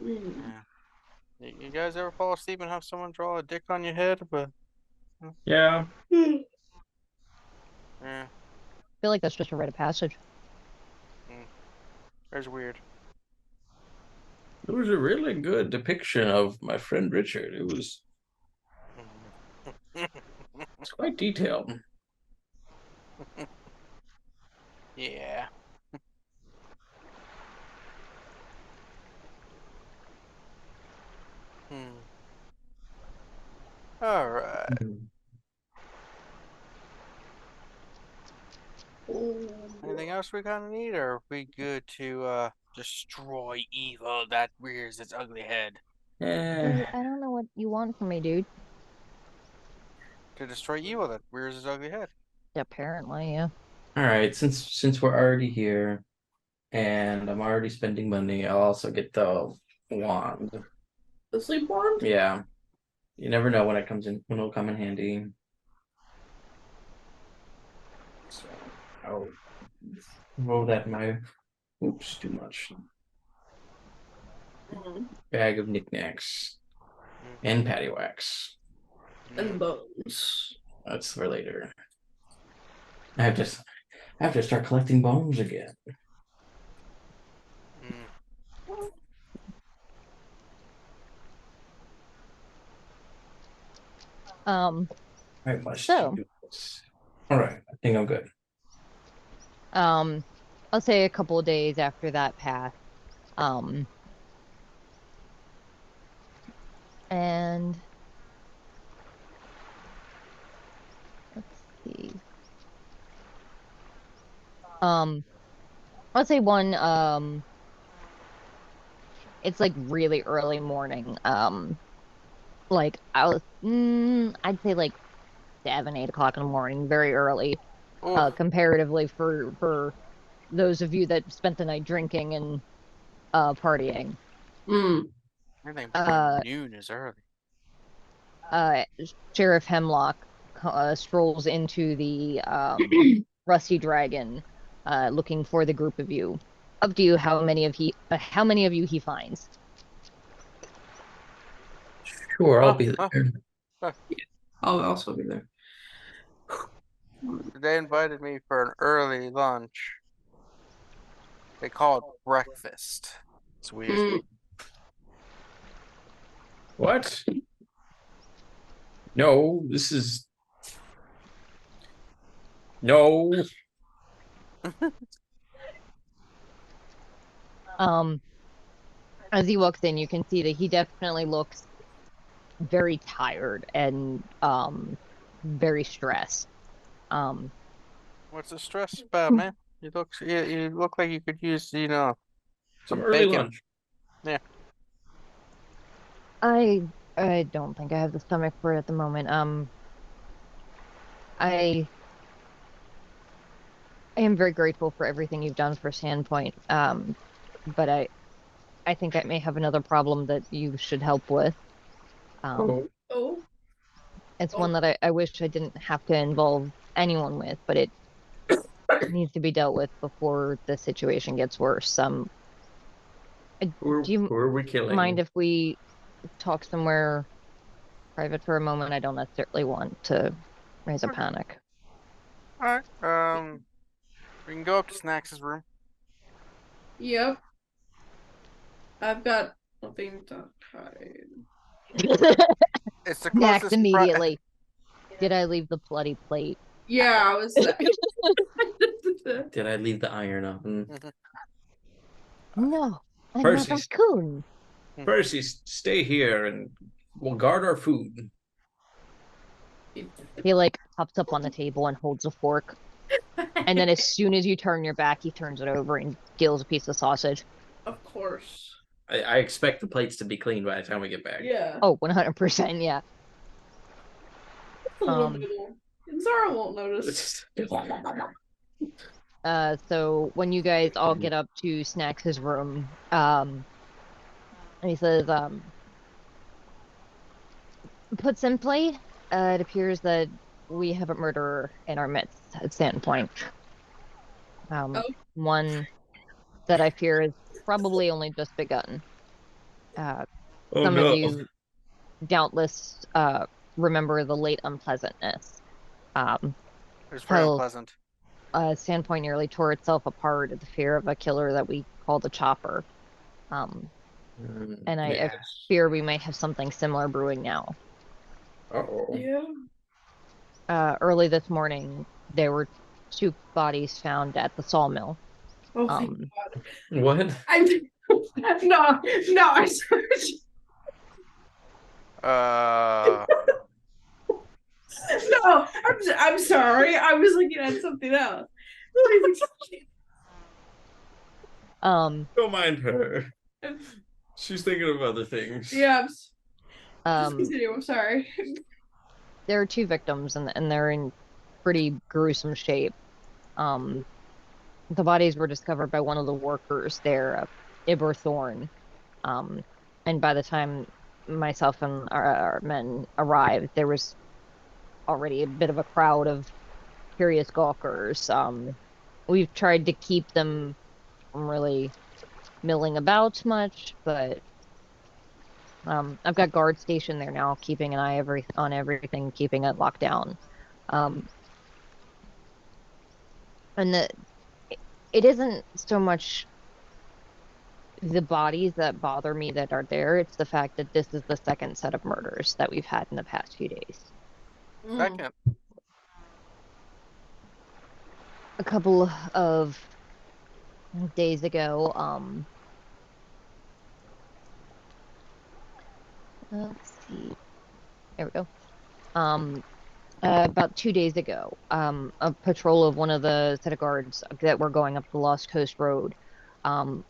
Mm. Yeah. You guys ever fall asleep and have someone draw a dick on your head? But Yeah. yeah. I feel like that's just a rite of passage. There's weird. It was a really good depiction of my friend Richard. It was it's quite detailed. Yeah. All right. Anything else we kind of need, or are we good to destroy evil that rears its ugly head? Dude, I don't know what you want from me, dude. To destroy evil that rears its ugly head. Apparently, yeah. All right, since we're already here and I'm already spending money, I'll also get the wand. The sleep wand? Yeah. You never know when it'll come in handy. So I'll roll that in my oops, too much. Bag of knickknacks and paddywhacks. And bones. That's for later. I have to start collecting bones again. I must So do this. All right, I think I'm good. I'll say a couple of days after that path. And let's see. I'll say one, it's like really early morning. Like I'd say like 7, 8 o'clock in the morning, very early, comparatively for those of you that spent the night drinking and partying. I think before noon is early. Sheriff Hemlock strolls into the Rusty Dragon, looking for the group of you. Up to you how many of you he finds. Sure, I'll be there. I'll also be there. They invited me for an early lunch. They call it breakfast. It's weird. What? No, this is no. As he walks in, you can see that he definitely looks very tired and very stressed. What's the stress about, man? You look like you could use, Some early bacon. lunch. Yeah. I don't think I have the stomach for it at the moment. I I am very grateful for everything you've done for Sandpoint. But I think I may have another problem that you should help with. Oh, Oh, It's oh, one that I wish I didn't have to involve anyone with, but it needs to be dealt with before the situation gets worse. Do you who are we mind killing? if we talk somewhere private for a moment? I don't necessarily want to raise a panic. All right. We can go up to Snax's room. yep. I've got nothing to hide. It's the Max closest. immediately. Did I leave the bloody plate? Yeah, I was. Did I leave the iron oven? No, I'm not Percy, a raccoon. Percy, stay here and we'll guard our food. He like pops up on the table and holds a fork. And then as soon as you turn your back, he turns it over and steals a piece of sausage. Of course. I expect the plates to be clean by the time we get back. Yeah. Oh, 100%, yeah. A little Um, bit. And Zara won't notice. So when you guys all get up to Snax's room, he says, put simply, it appears that we have a murderer in our midst at Sandpoint. Oh. One that I fear is probably only just begun. Oh Some of no. you doubtless remember the late unpleasantness. It was very How unpleasant. Sandpoint nearly tore itself apart at the fear of a killer that we call the Chopper. And I Yes. fear we may have something similar brewing now. Uh-oh. Yeah. Early this morning, there were 2 bodies found at the sawmill. Oh, thank God. What? I'm no, no, I Uh, no, I'm sorry. I was looking at something else. Um, Don't mind her. She's thinking of other things. Yeah, just um, continue. I'm sorry. there are 2 victims and they're in pretty gruesome shape. The bodies were discovered by one of the workers there, Ibor Thorn. And by the time myself and our men arrived, there was already a bit of a crowd of curious gawkers. We've tried to keep them from really milling about much, but I've got guards stationed there now, keeping an eye on everything, keeping it locked down. And it isn't so much the bodies that bother me that are there, it's the fact that this is the second set of murders that we've had in the past few days. second. A couple of days ago, let's see. There we go. About 2 days ago, a patrol of one of the set of guards that were going up the Lost Coast Road,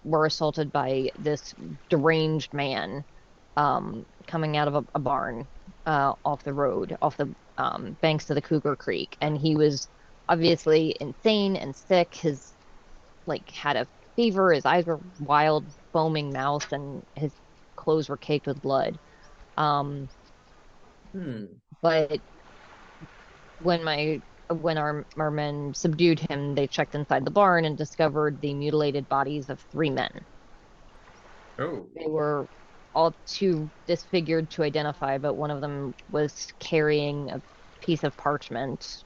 were assaulted by this deranged man, coming out of a barn, off the road, off the banks of the Cougar Creek, and he was obviously insane and sick. His had a fever, his eyes were wild, foaming mouth, and his clothes were caked with blood. But when our men subdued him, they checked inside the barn and discovered the mutilated bodies of 3 men. Oh. They were all too disfigured to identify, but one of them was carrying a piece of parchment.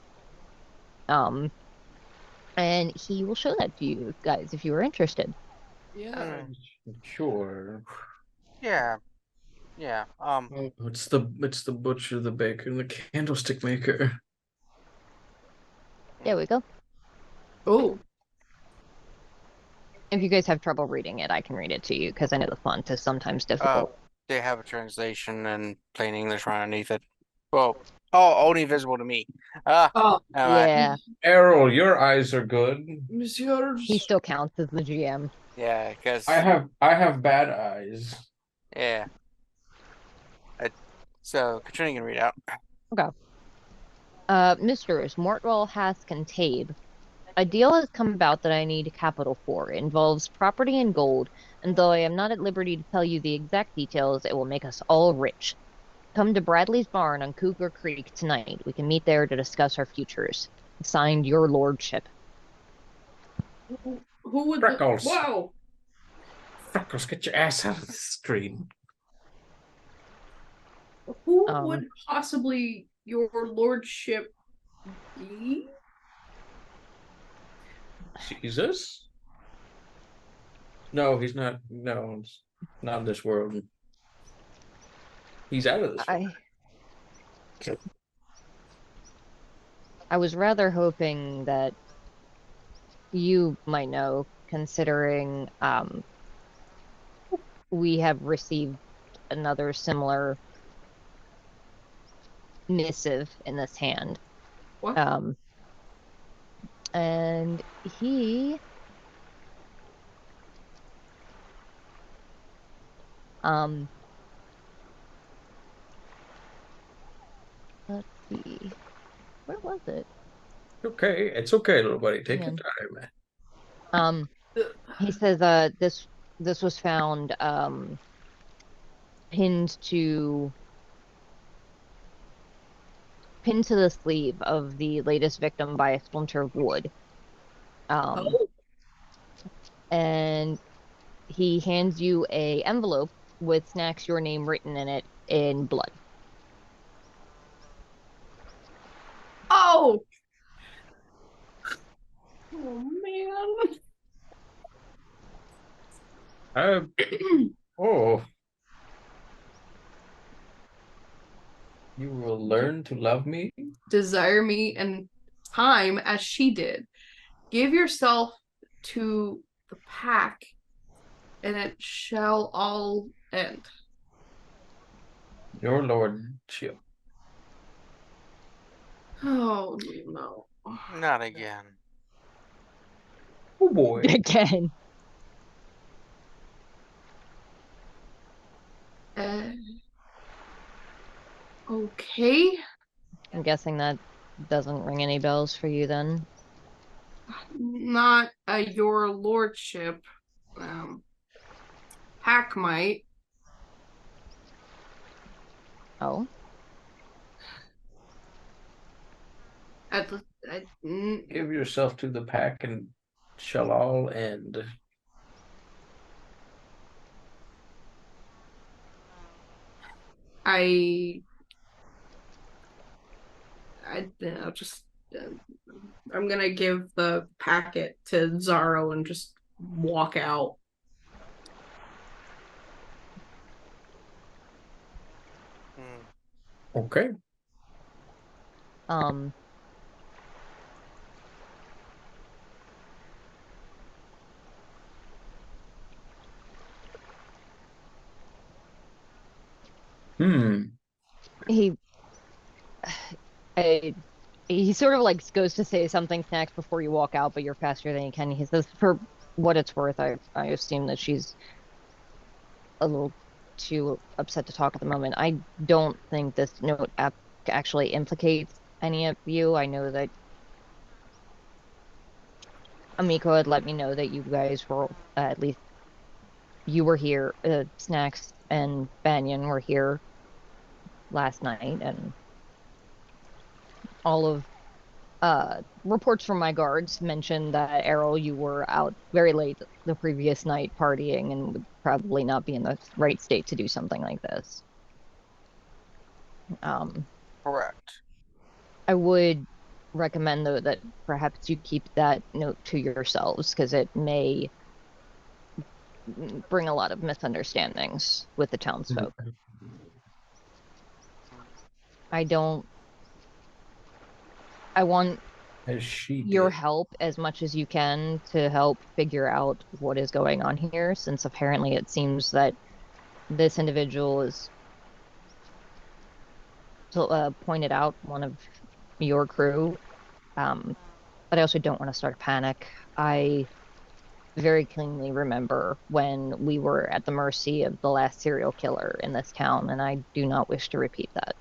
And he will show that to you guys if you are interested. Yeah. Sure. Yeah. Oh, it's the butcher, the baker, and the candlestick maker. There we go. Oh. If you guys have trouble reading it, I can read it to you because I know the font is sometimes difficult. They have a translation in plain English right underneath it. Well, only visible to me. Oh, Yeah, Aarrol, your eyes are good. Monsieur. he still counts as the GM. Yeah, because I have bad eyes. yeah. So Katrina can read out. Okay. Misters Mortwell, Hask, and Tabe, A deal has come about that I need capital for. It involves property and gold, and though I am not at liberty to tell you the exact details, it will make us all rich. Come to Bradley's barn on Cougar Creek tonight. We can meet there to discuss our futures. Signed, Your Lordship. Who would? Freckles. Wow. Freckles, get your ass out of the screen. Who would possibly Your Lordship be? Jesus? No, he's not. No, it's not in this world. He's out of this world. I was rather hoping that you might know, considering we have received another similar missive in this hand. What? And he let's see. Where was it? Okay, it's okay, little buddy. Take your time. He says this was found pinned to the sleeve of the latest victim by a splinter of wood. And he hands you a envelope with Snax, your name written in it in blood. Oh! Oh, man. Oh. You will learn to love me? Desire me in time as she did. Give yourself to the pack, and it shall all end. Your Lordship. Oh, no. Not again. Oh, boy. Again. Okay. I'm guessing that doesn't ring any bells for you then. Not Your Lordship. Pack might. Oh. Give yourself to the pack and shall all end. I'll just I'm gonna give the packet to Zaro and just walk out. Okay. He sort of like goes to say something Snax before you walk out, but you're faster than you can. He says, for what it's worth, I assume that she's a little too upset to talk at the moment. I don't think this note actually implicates any of you. I know that Amiko had let me know that you guys were, at least you were here, Snax and Banyen were here last night, and all of reports from my guards mentioned that Aarrol, you were out very late the previous night partying and would probably not be in the right state to do something like this. Correct. I would recommend, though, that perhaps you keep that note to yourselves, because it may bring a lot of misunderstandings with the townsfolk. I want your help as much as you can to help figure out what is going on here, since apparently it seems that this individual is pointed out one of your crew. But I also don't want to start a panic. I very cleanly remember when we were at the mercy of the last serial killer in this town, and I do not wish to repeat that.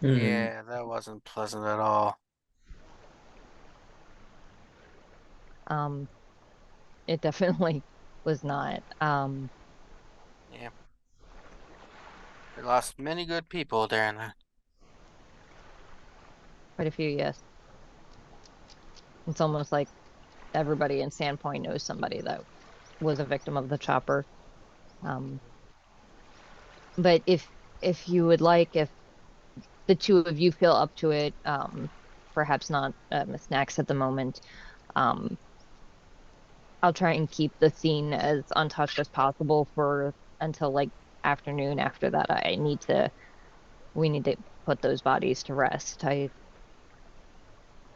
Yeah, that wasn't pleasant at all. It definitely was not. Yeah. We lost many good people during that. Quite a few, yes. It's almost like everybody in Sandpoint knows somebody that was a victim of the chopper. But if you would like, if the two of you feel up to it, perhaps not Miss Snax at the moment, I'll try and keep the scene as untouched as possible for until like afternoon. After that, we need to put those bodies to rest. The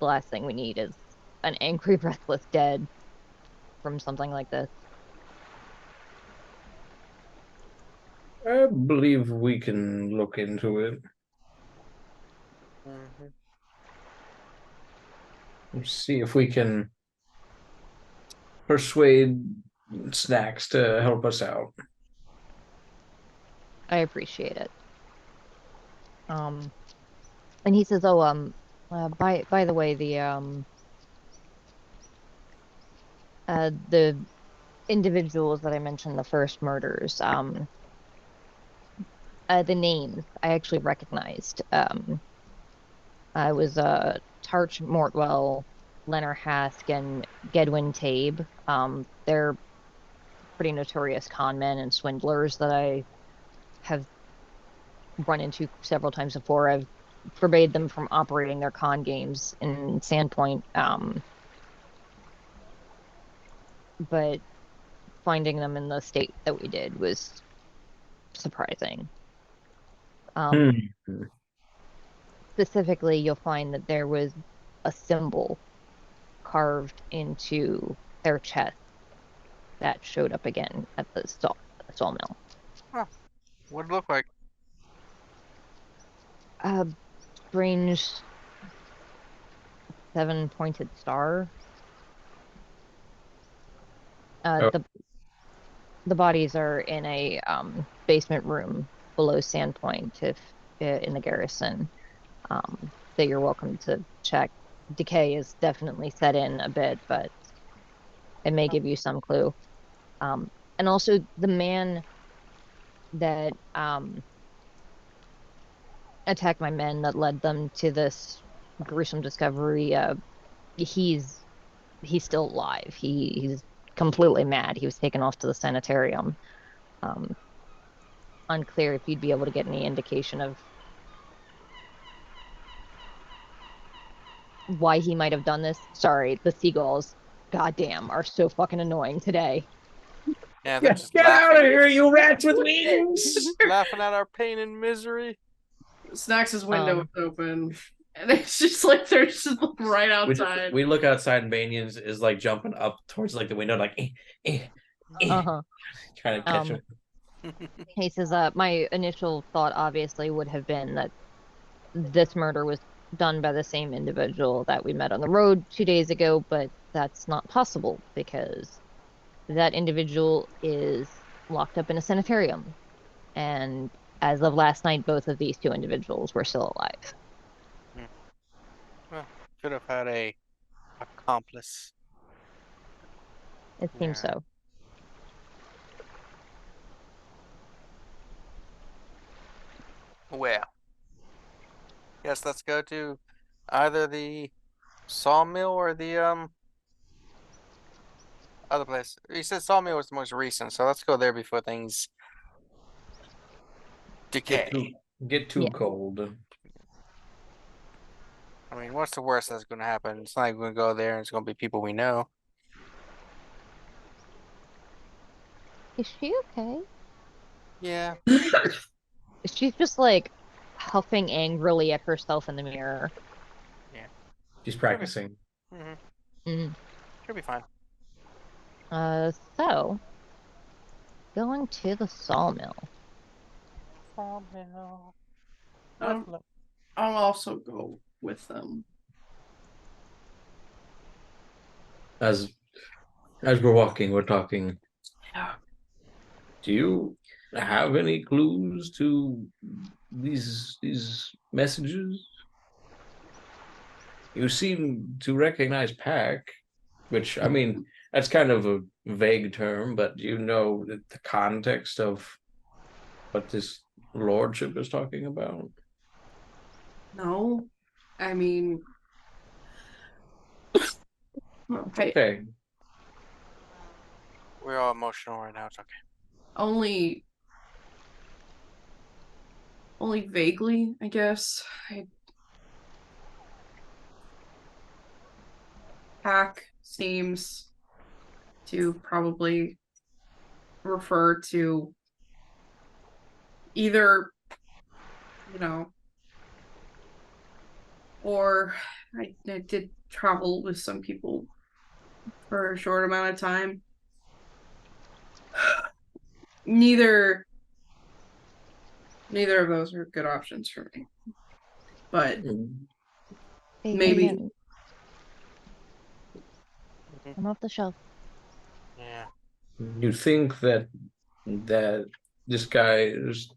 last thing we need is an angry, breathless dead from something like this. I believe we can look into it. See if we can persuade Snax to help us out. I appreciate it. And he says, "Oh, by the way, the individuals that I mentioned, the first murders, the names I actually recognized. I was Tarch Mortwell, Leonard Hask, and Gedwin Tabe. They're pretty notorious con men and swindlers that I have run into several times before. I've forbade them from operating their con games in Sandpoint. But finding them in the state that we did was surprising. Specifically, you'll find that there was a symbol carved into their chest that showed up again at the sawmill. Huh. What'd it look like? A strange 7-pointed star. The bodies are in a basement room below Sandpoint, if in the garrison. That you're welcome to check. Decay is definitely set in a bit, but it may give you some clue. And also the man that attacked my men that led them to this gruesome discovery, he's still alive. He's completely mad. He was taken off to the sanitarium. Unclear if you'd be able to get any indication of why he might have done this. Sorry, the seagulls, goddamn, are so fucking annoying today. Yeah, they're just Get laughing. out of here, you rats with wings! Laughing at our pain and misery. Snax's window is open, and it's just like they're just right outside. We look outside, and Banyen's is like jumping up towards like the window, like trying to catch him. He says, my initial thought obviously would have been that this murder was done by the same individual that we met on the road 2 days ago, but that's not possible because that individual is locked up in a sanitarium. And as of last night, both of these two individuals were still alive. Well, should have had a accomplice. It seems so. Well, yes, let's go to either the sawmill or the other place. He said sawmill was the most recent, so let's go there before things decay. Get too cold. I mean, what's the worst that's going to happen? It's not like we're going to go there and it's going to be people we know. Is she okay? Yeah. She's just like huffing angrily at herself in the mirror. Yeah. She's practicing. She'll be fine. So going to the sawmill. Sawmill. I'll also go with them. As we're walking, we're talking. Do you have any clues to these messages? You seem to recognize Pack. Which, I mean, that's kind of a vague term, but you know the context of what this lordship is talking about? No, I mean, okay, Okay. We're all emotional right now. It's okay. only vaguely, I guess. Pack seems to probably refer to either, you know, or I did travel with some people for a short amount of time. Neither of those are good options for me. But Hey, maybe Banyen, I'm off the shelf. Yeah. You think that this guy is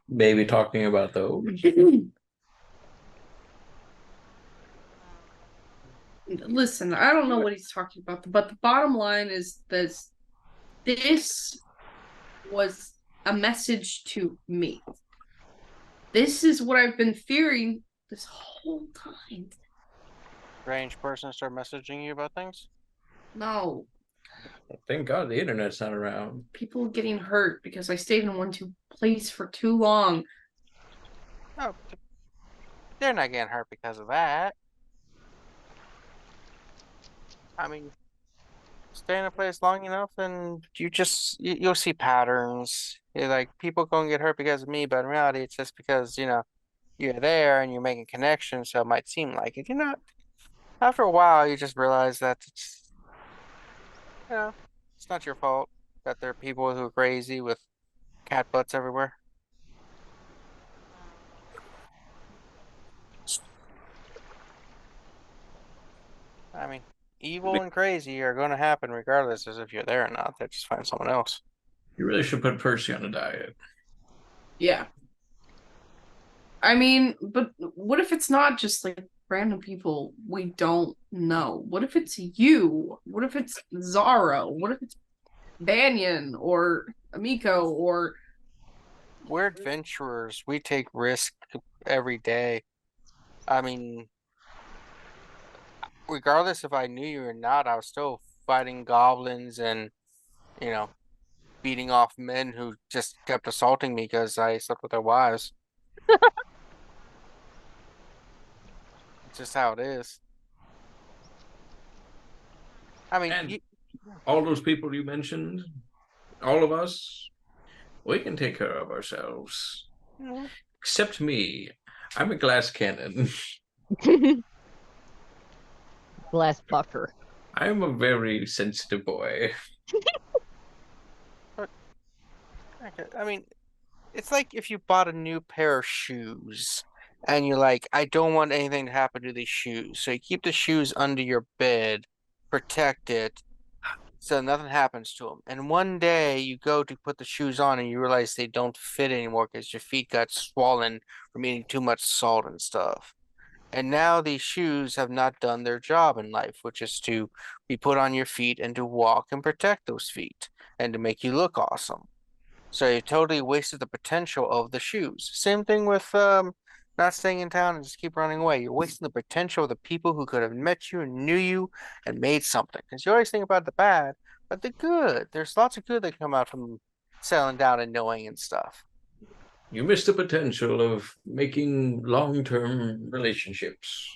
maybe talking about those? listen, I don't know what he's talking about, but the bottom line is this was a message to me. This is what I've been fearing this whole time. Strange person start messaging you about things? No, Thank God the internet's not around. people getting hurt because I stayed in one place for too long. Oh, they're not getting hurt because of that. I mean, stay in a place long enough and you'll see patterns. You're like, people gonna get hurt because of me, but in reality, it's just because, you're there and you're making connections, so it might seem like it. After a while, you just realize that you know, it's not your fault that there are people who are crazy with cat butts everywhere. I mean, evil and crazy are going to happen regardless as if you're there or not. They just find someone else. You really should put Percy on a diet. Yeah. I mean, but what if it's not just like random people we don't know? What if it's you? What if it's Zaro? What if it's Banyan or Amiko or We're adventurers. We take risks every day. I mean, regardless if I knew you or not, I was still fighting goblins and, you know, beating off men who just kept assaulting me because I slept with their wives. It's just how it is. I mean, And all those people you mentioned, all of us, we can take care of ourselves. Mhm. Except me. I'm a glass cannon. Glass buffer. I'm a very sensitive boy. But I mean, it's like if you bought a new pair of shoes and you're like, I don't want anything to happen to these shoes. So you keep the shoes under your bed, protect it, so nothing happens to them. And one day you go to put the shoes on and you realize they don't fit anymore because your feet got swollen from eating too much salt and stuff. And now these shoes have not done their job in life, which is to be put on your feet and to walk and protect those feet and to make you look awesome. So you totally wasted the potential of the shoes. Same thing with not staying in town and just keep running away. You're wasting the potential of the people who could have met you and knew you and made something. Because you always think about the bad, but the good. There's lots of good that come out from settling down and knowing and stuff. You missed the potential of making long-term relationships,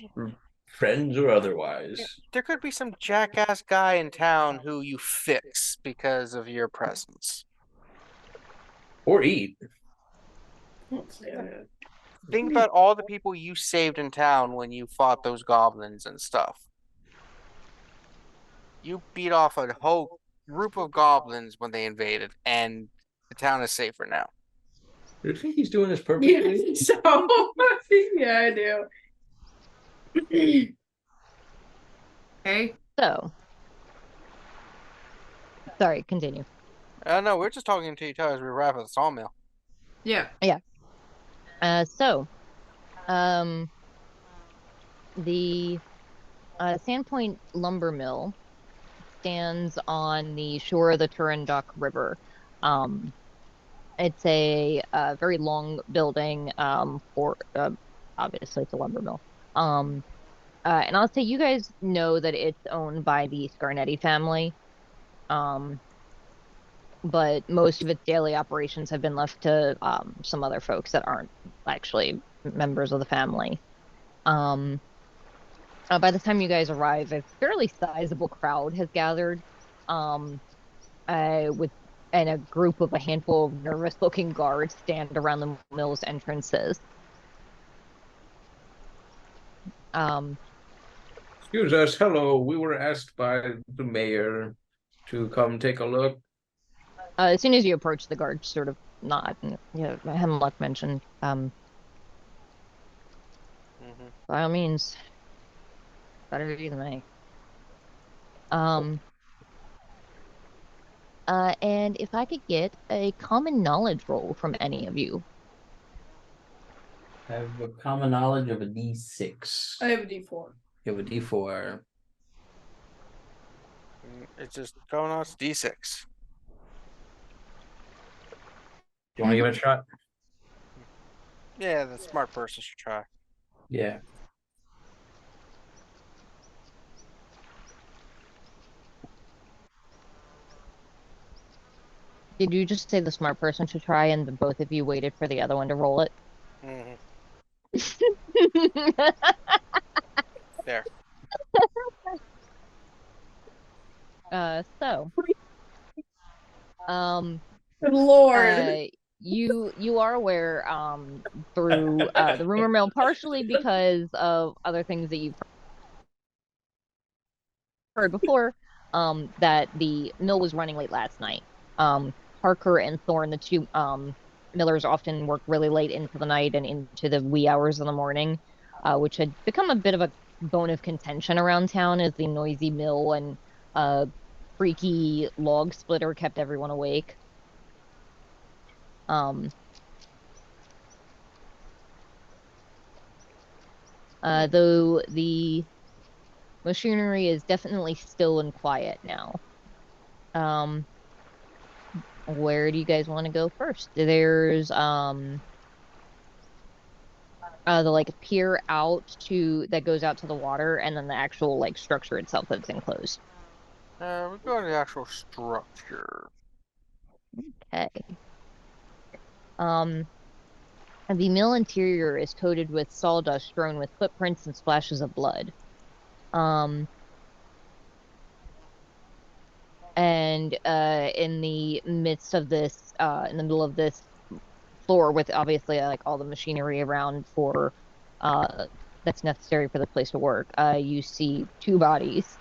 friends or Yeah, otherwise, there could be some jackass guy in town who you fix because of your presence. or eat. Think about all the people you saved in town when you fought those goblins and stuff. You beat off a whole group of goblins when they invaded, and the town is safer now. Do you think he's doing this yeah, purposely? so yeah, I do. Okay. So, sorry, continue. No, we're just talking to each other as we wrap at the sawmill. Yeah. So, the Sandpoint Lumber Mill stands on the shore of the Turandok River. It's a very long building for obviously it's a lumber mill. And I'll say you guys know that it's owned by the Scarnetti family. But most of its daily operations have been left to some other folks that aren't actually members of the family. By the time you guys arrive, a fairly sizable crowd has gathered, with and a group of a handful of nervous-looking guards stand around the mill's entrances. Excuse us, hello. We were asked by the mayor to come take a look. As soon as you approach, the guards sort of nod, and Hemlock mentioned, by all means, better you than me. And if I could get a common knowledge roll from any of you. I have a common knowledge of a D6. I have a D4. You have a D4. It's just going on. It's D6. Do you want to give it a shot? Yeah, the smart person should try. Yeah. Did you just say the smart person should try and the both of you waited for the other one to roll it? There. So, Good Lord. you are aware, through the rumor mill, partially because of other things that you've heard before, that the mill was running late last night. Harker and Thorne, the two millers, often work really late into the night and into the wee hours of the morning, which had become a bit of a bone of contention around town, as the noisy mill and freaky log splitter kept everyone awake. Though the machinery is definitely still and quiet now. Where do you guys want to go first? There's the like pier out to that goes out to the water, and then the actual like structure itself that's enclosed. We're going to the actual structure. Okay. The mill interior is coated with sawdust strewn with footprints and splashes of blood. And in the midst of this, in the middle of this floor, with obviously like all the machinery around for that's necessary for the place to work, you see two bodies.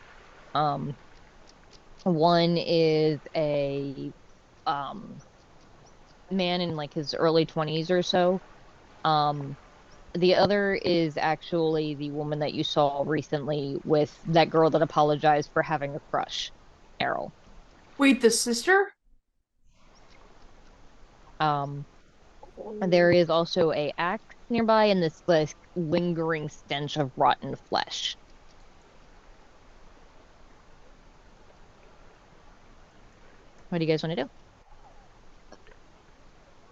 One is a man in like his early 20s or so. The other is actually the woman that you saw recently with that girl that apologized for having a crush, Aarrol. Wait, the sister? There is also a axe nearby, and this like lingering stench of rotten flesh. What do you guys want to do?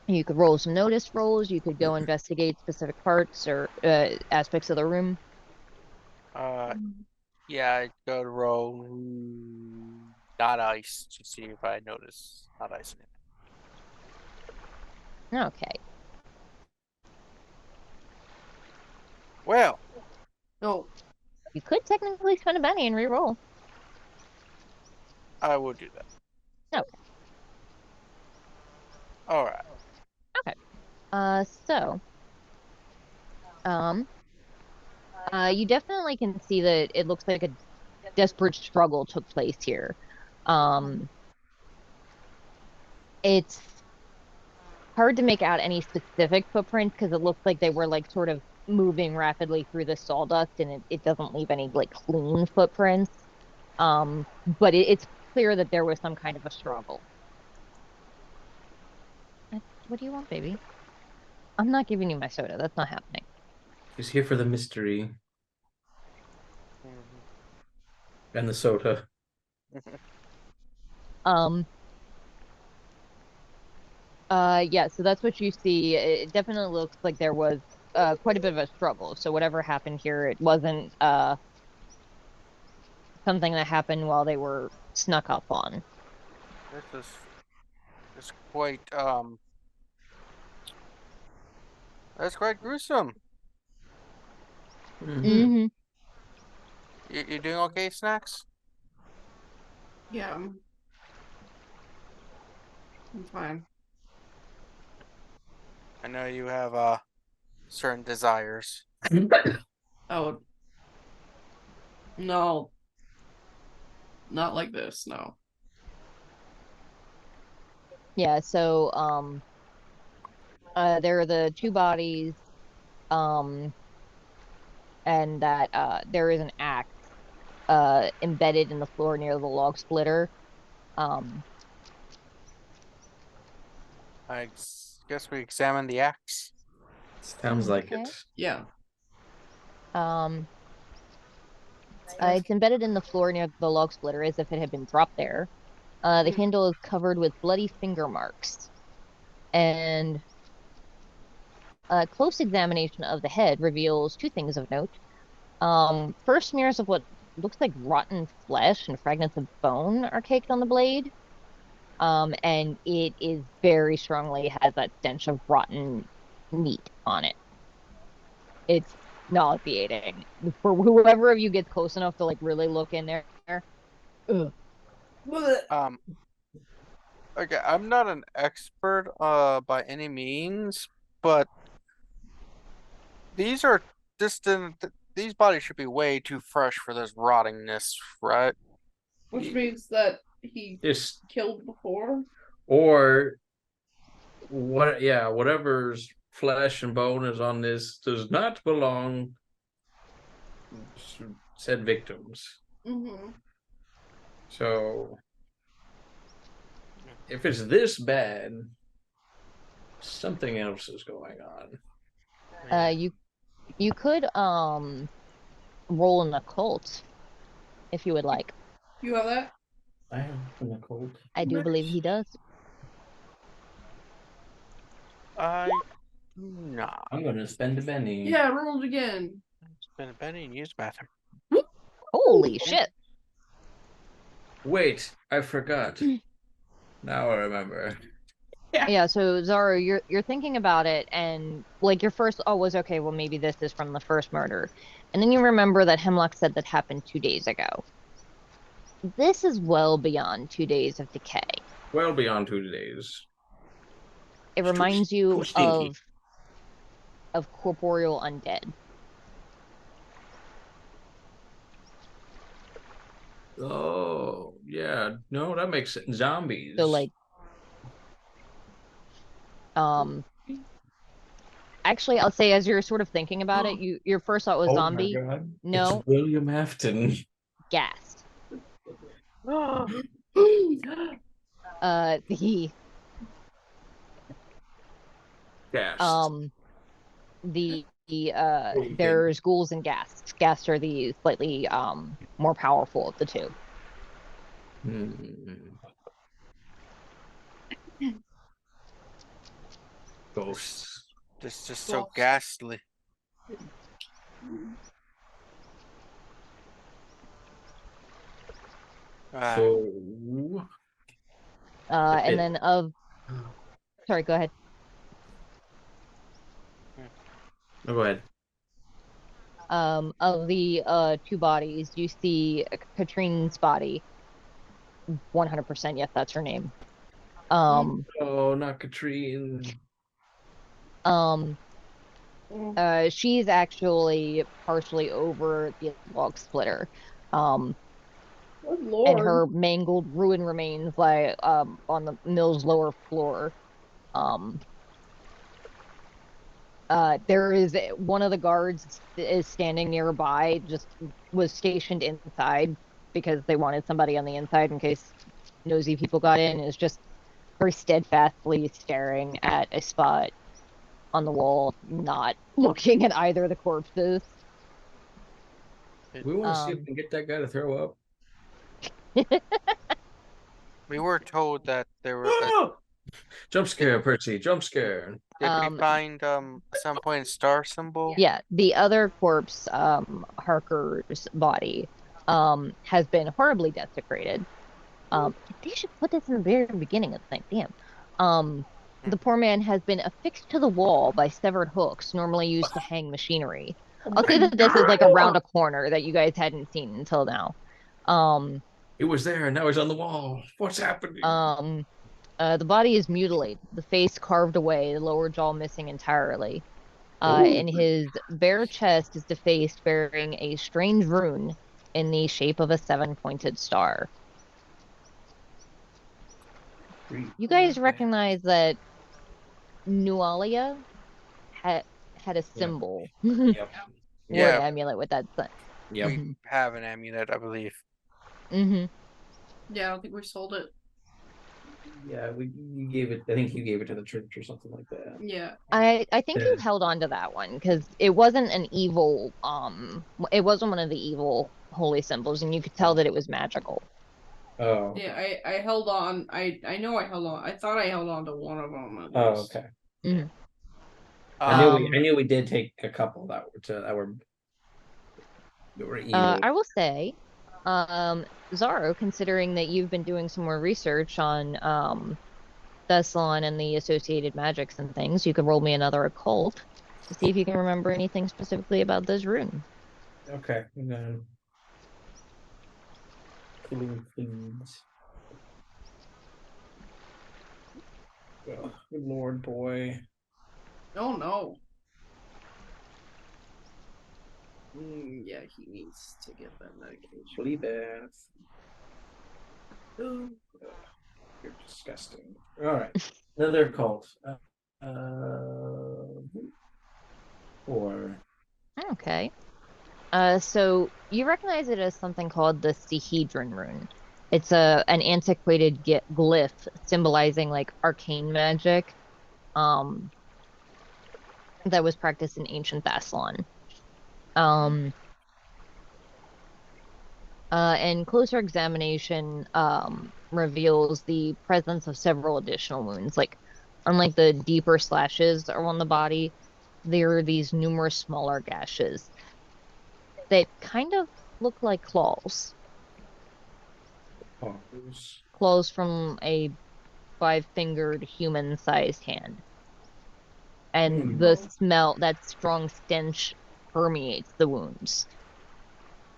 You could roll some notice rolls. You could go investigate specific parts or aspects of the room. Yeah, I'd go to roll not ice to see if I notice not ice in it. Okay. Well, No. You could technically spend a Benny and re-roll. I would do that. Okay. All right. Okay. So, you definitely can see that it looks like a desperate struggle took place here. It's hard to make out any specific footprints because it looks like they were like sort of moving rapidly through the sawdust, and it doesn't leave any like clean footprints. But it's clear that there was some kind of a struggle. What do you want, baby? I'm not giving you my soda. That's not happening. He's here for the mystery. And the soda. Yeah, so that's what you see. It definitely looks like there was quite a bit of a struggle. So whatever happened here, it wasn't something that happened while they were snuck up on. This is quite that's quite gruesome. Mm-hmm. You doing okay, Snax? Yeah, I'm fine. I know you have certain desires. Oh, no. Not like this, no. Yeah, so there are the two bodies, um, and that there is an axe embedded in the floor near the log splitter. Um, Guess we examine the axe. Sounds like Okay. it. Yeah. um, it's embedded in the floor near the log splitter as if it had been dropped there. The handle is covered with bloody finger marks, and a close examination of the head reveals two things of note. First, smears of what looks like rotten flesh and fragments of bone are caked on the blade. And it is very strongly has that stench of rotten meat on it. It's nauseating. For whoever of you gets close enough to like really look in there. Ugh. Okay, I'm not an expert by any means, but these are these bodies should be way too fresh for this rottingness, right? Which means that he This killed before. or what? Yeah, whatever's flesh and bone is on this does not belong to said victims. Mm-hmm. So if it's this bad, something else is going on. You could roll an occult if you would like. You have that? I have an occult. I do believe he does. I do not. I'm gonna spend a penny. Yeah, rolled again. Spend a penny and use the bathroom. Holy shit. Wait, I forgot. Now I remember. Yeah, so Zaro, you're thinking about it, and like your first oh was okay, well maybe this is from the first murder. And then you remember that Hemlock said that happened 2 days ago. This is well beyond 2 days of decay. Well beyond 2 days. It reminds too you stinky. of corporeal undead. Oh, yeah. No, that makes sense. Zombies. So like actually I'll say as you're sort of thinking about it, your first thought was Oh my zombie. God. No, It's William Afton. ghast. The Ghast. there's ghouls and ghasts. Ghasts are the slightly more powerful of the two. Ghosts. This is just so ghastly. So And then sorry, go ahead. go ahead. Of the two bodies, you see Katrine's body. 100%, yes, that's her name. Oh, not Katrine. She's actually partially over the log splitter. Good Lord. And her mangled ruin remains lie on the mill's lower floor. There is one of the guards is standing nearby, just was stationed inside because they wanted somebody on the inside in case nosy people got in, is just very steadfastly staring at a spot on the wall, not looking at either of the corpses. We want to see if we can get that guy to throw up. We were told that there were. Jump scare, Percy. Jump scare. Did we Um, find some point star symbol? Yeah, the other corpse, Harker's body, has been horribly desecrated. They should put this in the very beginning of the thing. Damn. The poor man has been affixed to the wall by severed hooks, normally used to hang machinery. I'll say that this is like around a corner that you guys hadn't seen until now. He was there, and now he's on the wall. What's happening? The body is mutilated, the face carved away, the lower jaw missing entirely. Ooh. And his bare chest is defaced, bearing a strange rune in the shape of a seven-pointed star. You guys recognize that Nualia had a symbol Yep. or Yeah. amulet with that sun. Yep. We have an amulet, I believe. Mm-hmm. Yeah, I don't think we sold it. Yeah, you gave it. I think you gave it to the church or something like that. Yeah. I think you held on to that one because it wasn't an evil it wasn't one of the evil holy symbols, and you could tell that it was magical. Oh. Yeah, I held on. I know I held on. I thought I held on to one of them. At Oh, least. okay. Mhm. I knew we did take a couple that were evil. I will say, Zaro, considering that you've been doing some more research on Thessalon and the associated magics and things, you could roll me another occult to see if you can remember anything specifically about this rune. Okay. Please. Oh, good lord, boy. Oh no. Yeah, he needs to get that medication. Flea bath. Oh, you're disgusting. All right, another cult. 4. Okay. So you recognize it as something called the Sehedron rune. It's an antiquated glyph symbolizing like arcane magic, that was practiced in ancient Thassalon. And closer examination reveals the presence of several additional wounds. Like, unlike the deeper slashes on the body, there are these numerous smaller gashes that kind of look like claws. Claws from a 5-fingered human-sized hand. And the smell, that strong stench, permeates the wounds.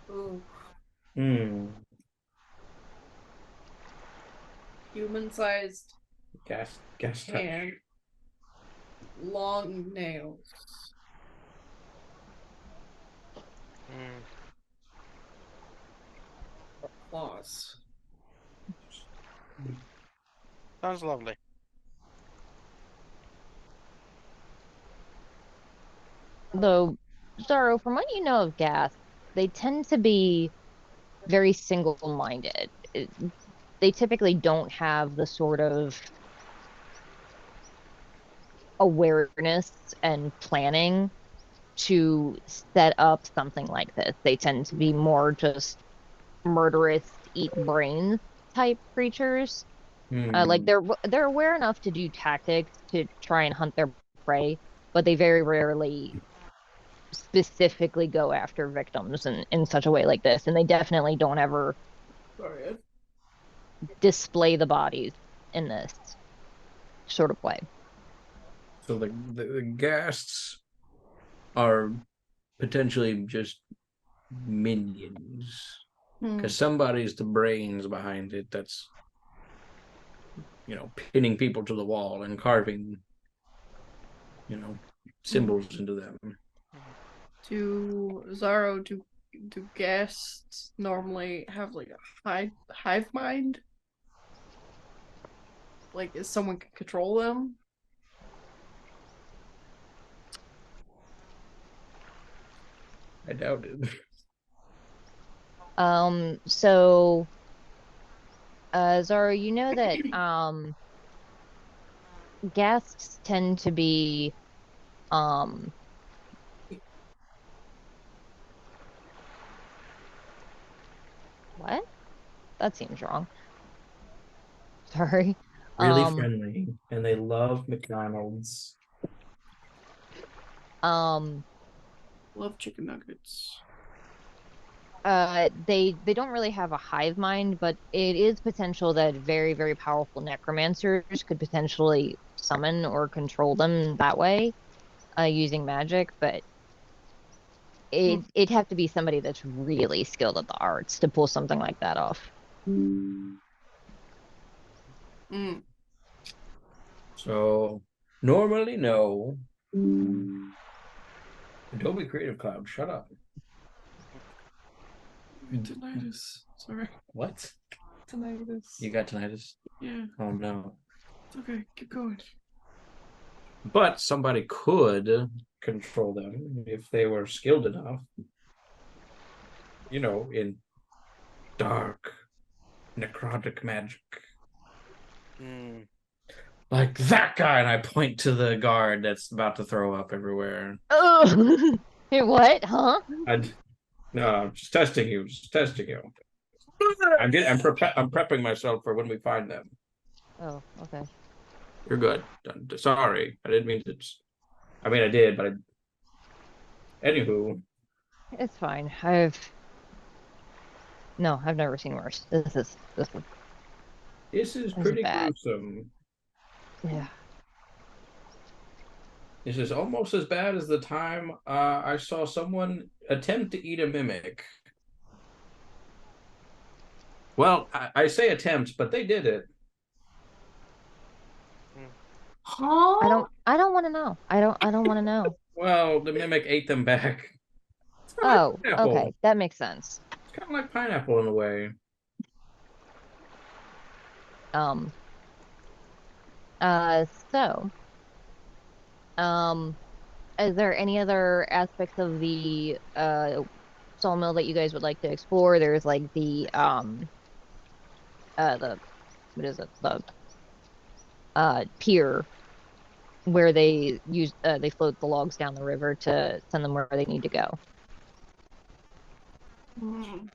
Ooh. Human-sized Gas hand, long nails. Claws. Sounds lovely. Though, Zaro, from what you know of gas, they tend to be very single-minded. They typically don't have the sort of awareness and planning to set up something like this. They tend to be more just murderous, eat brains type creatures. Like they're aware enough to do tactics to try and hunt their prey, but they very rarely specifically go after victims in such a way like this. And they definitely don't ever display the bodies in this sort of way. So the ghasts are potentially just minions. Because somebody's the brains behind it that's, pinning people to the wall and carving, symbols into them. Do guests normally have like a hive mind? Like, is someone can control them? I doubt it. So, Zaro, you know that ghasts tend to be what? That seems wrong. Sorry. Really friendly, and they love McDonald's. Um, Love chicken nuggets. they don't really have a hive mind, but it is potential that very, very powerful necromancers could potentially summon or control them that way, using magic, but it'd have to be somebody that's really skilled at the arts to pull something like that off. Mm. So normally no. Adobe Creative Cloud, shut up. Tinnitus. Sorry. What? Tinnitus. You got tinnitus? Yeah. Oh no. It's okay. Keep going. But somebody could control them if they were skilled enough. You know, in dark, necrotic magic. Mm. Like that guy, and I point to the guard that's about to throw up everywhere. Oh, hey, what? Huh? No, I'm just testing you. Just testing you. I'm prepping myself for when we find them. Oh, okay. You're good. Sorry, I didn't mean to. I mean, I did, but anywho, It's fine. I've never seen worse. This is pretty bad. gruesome. Yeah. This is almost as bad as the time I saw someone attempt to eat a mimic. Well, I say attempt, but they did it. Huh? I don't want to know. I don't want to know. Well, the mimic ate them back. It's kind of Oh, like pineapple. okay. That makes sense. It's kind of like pineapple in a way. So, is there any other aspects of the sawmill that you guys would like to explore? There's like the what is it? The pier where they float the logs down the river to send them where they need to go.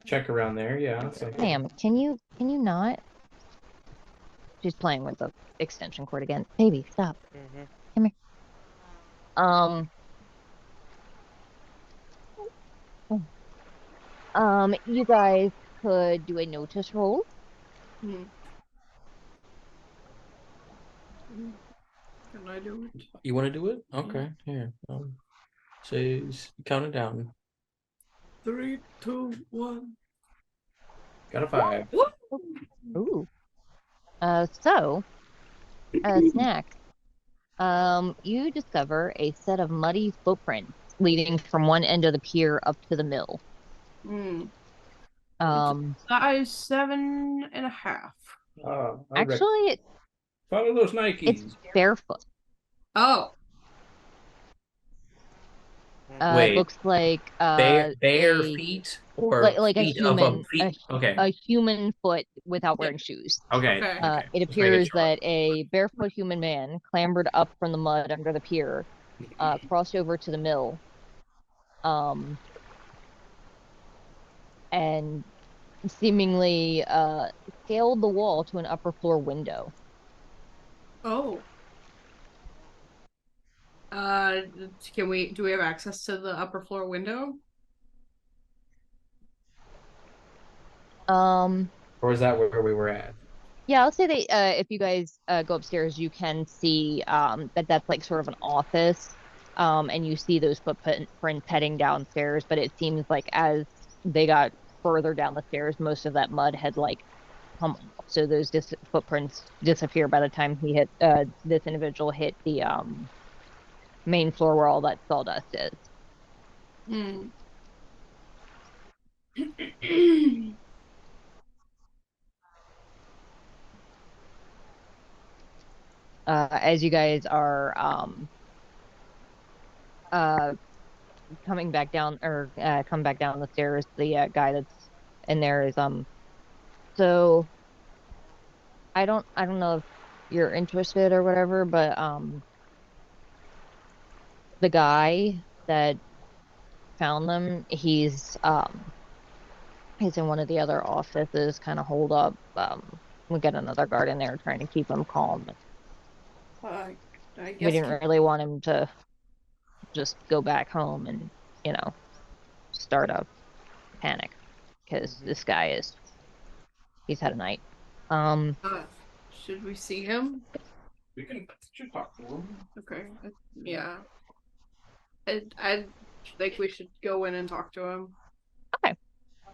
Check around there, yeah. Ma'am, can you not? She's playing with the extension cord again. Baby, stop. Come here. You guys could do a notice roll. Can I do it? You want to do it? Okay, here. So count it down. 3, 2, 1. Got a 5. Ooh. Snack. You discover a set of muddy footprints leading from one end of the pier up to the mill. Size 7.5. Actually, follow those Nikes. It's barefoot. Oh. Wait. Looks like bare feet or like feet a human, okay. A human foot without wearing shoes. Okay. It appears that a barefoot human man clambered up from the mud under the pier, crossed over to the mill, and seemingly scaled the wall to an upper floor window. Oh. Do we have access to the upper floor window? Or is that where we were at? Yeah, I'll say that if you guys go upstairs, you can see that's like sort of an office, and you see those footprints heading downstairs. But it seems like as they got further down the stairs, most of that mud had like come off. So those footprints disappear by the time he hit this individual hit the main floor where all that sawdust is. As you guys are coming back down come back down the stairs, the guy that's in there is so I don't know if you're interested or whatever, but the guy that found them, he's He's in one of the other offices, kind of holed up. We got another guard in there trying to keep him calm. I We guess didn't really want him to just go back home and, start a panic because this guy he's had a night. Should we see him? We can talk to him. Okay. Yeah. I think we should go in and talk to him. Okay.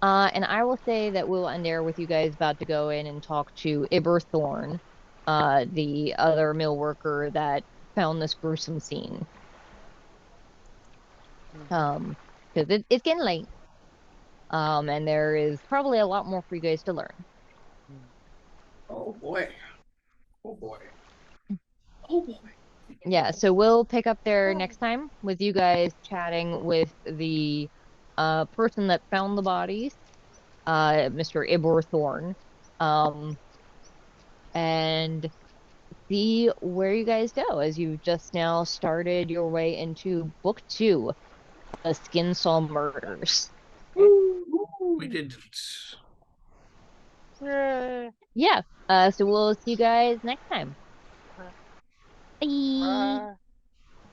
And I will say that we'll end there with you guys about to go in and talk to Iberthorn, the other mill worker that found this gruesome scene. Because it's getting late. And there is probably a lot more for you guys to learn. Oh boy. Oh boy. Oh boy. Yeah, so we'll pick up there next time with you guys chatting with the person that found the bodies, Mr. Iberthorn, and see where you guys go as you've just now started your way into book 2, The Skinsaw Murders. We did. Yeah, so we'll see you guys next time. Bye. Bye.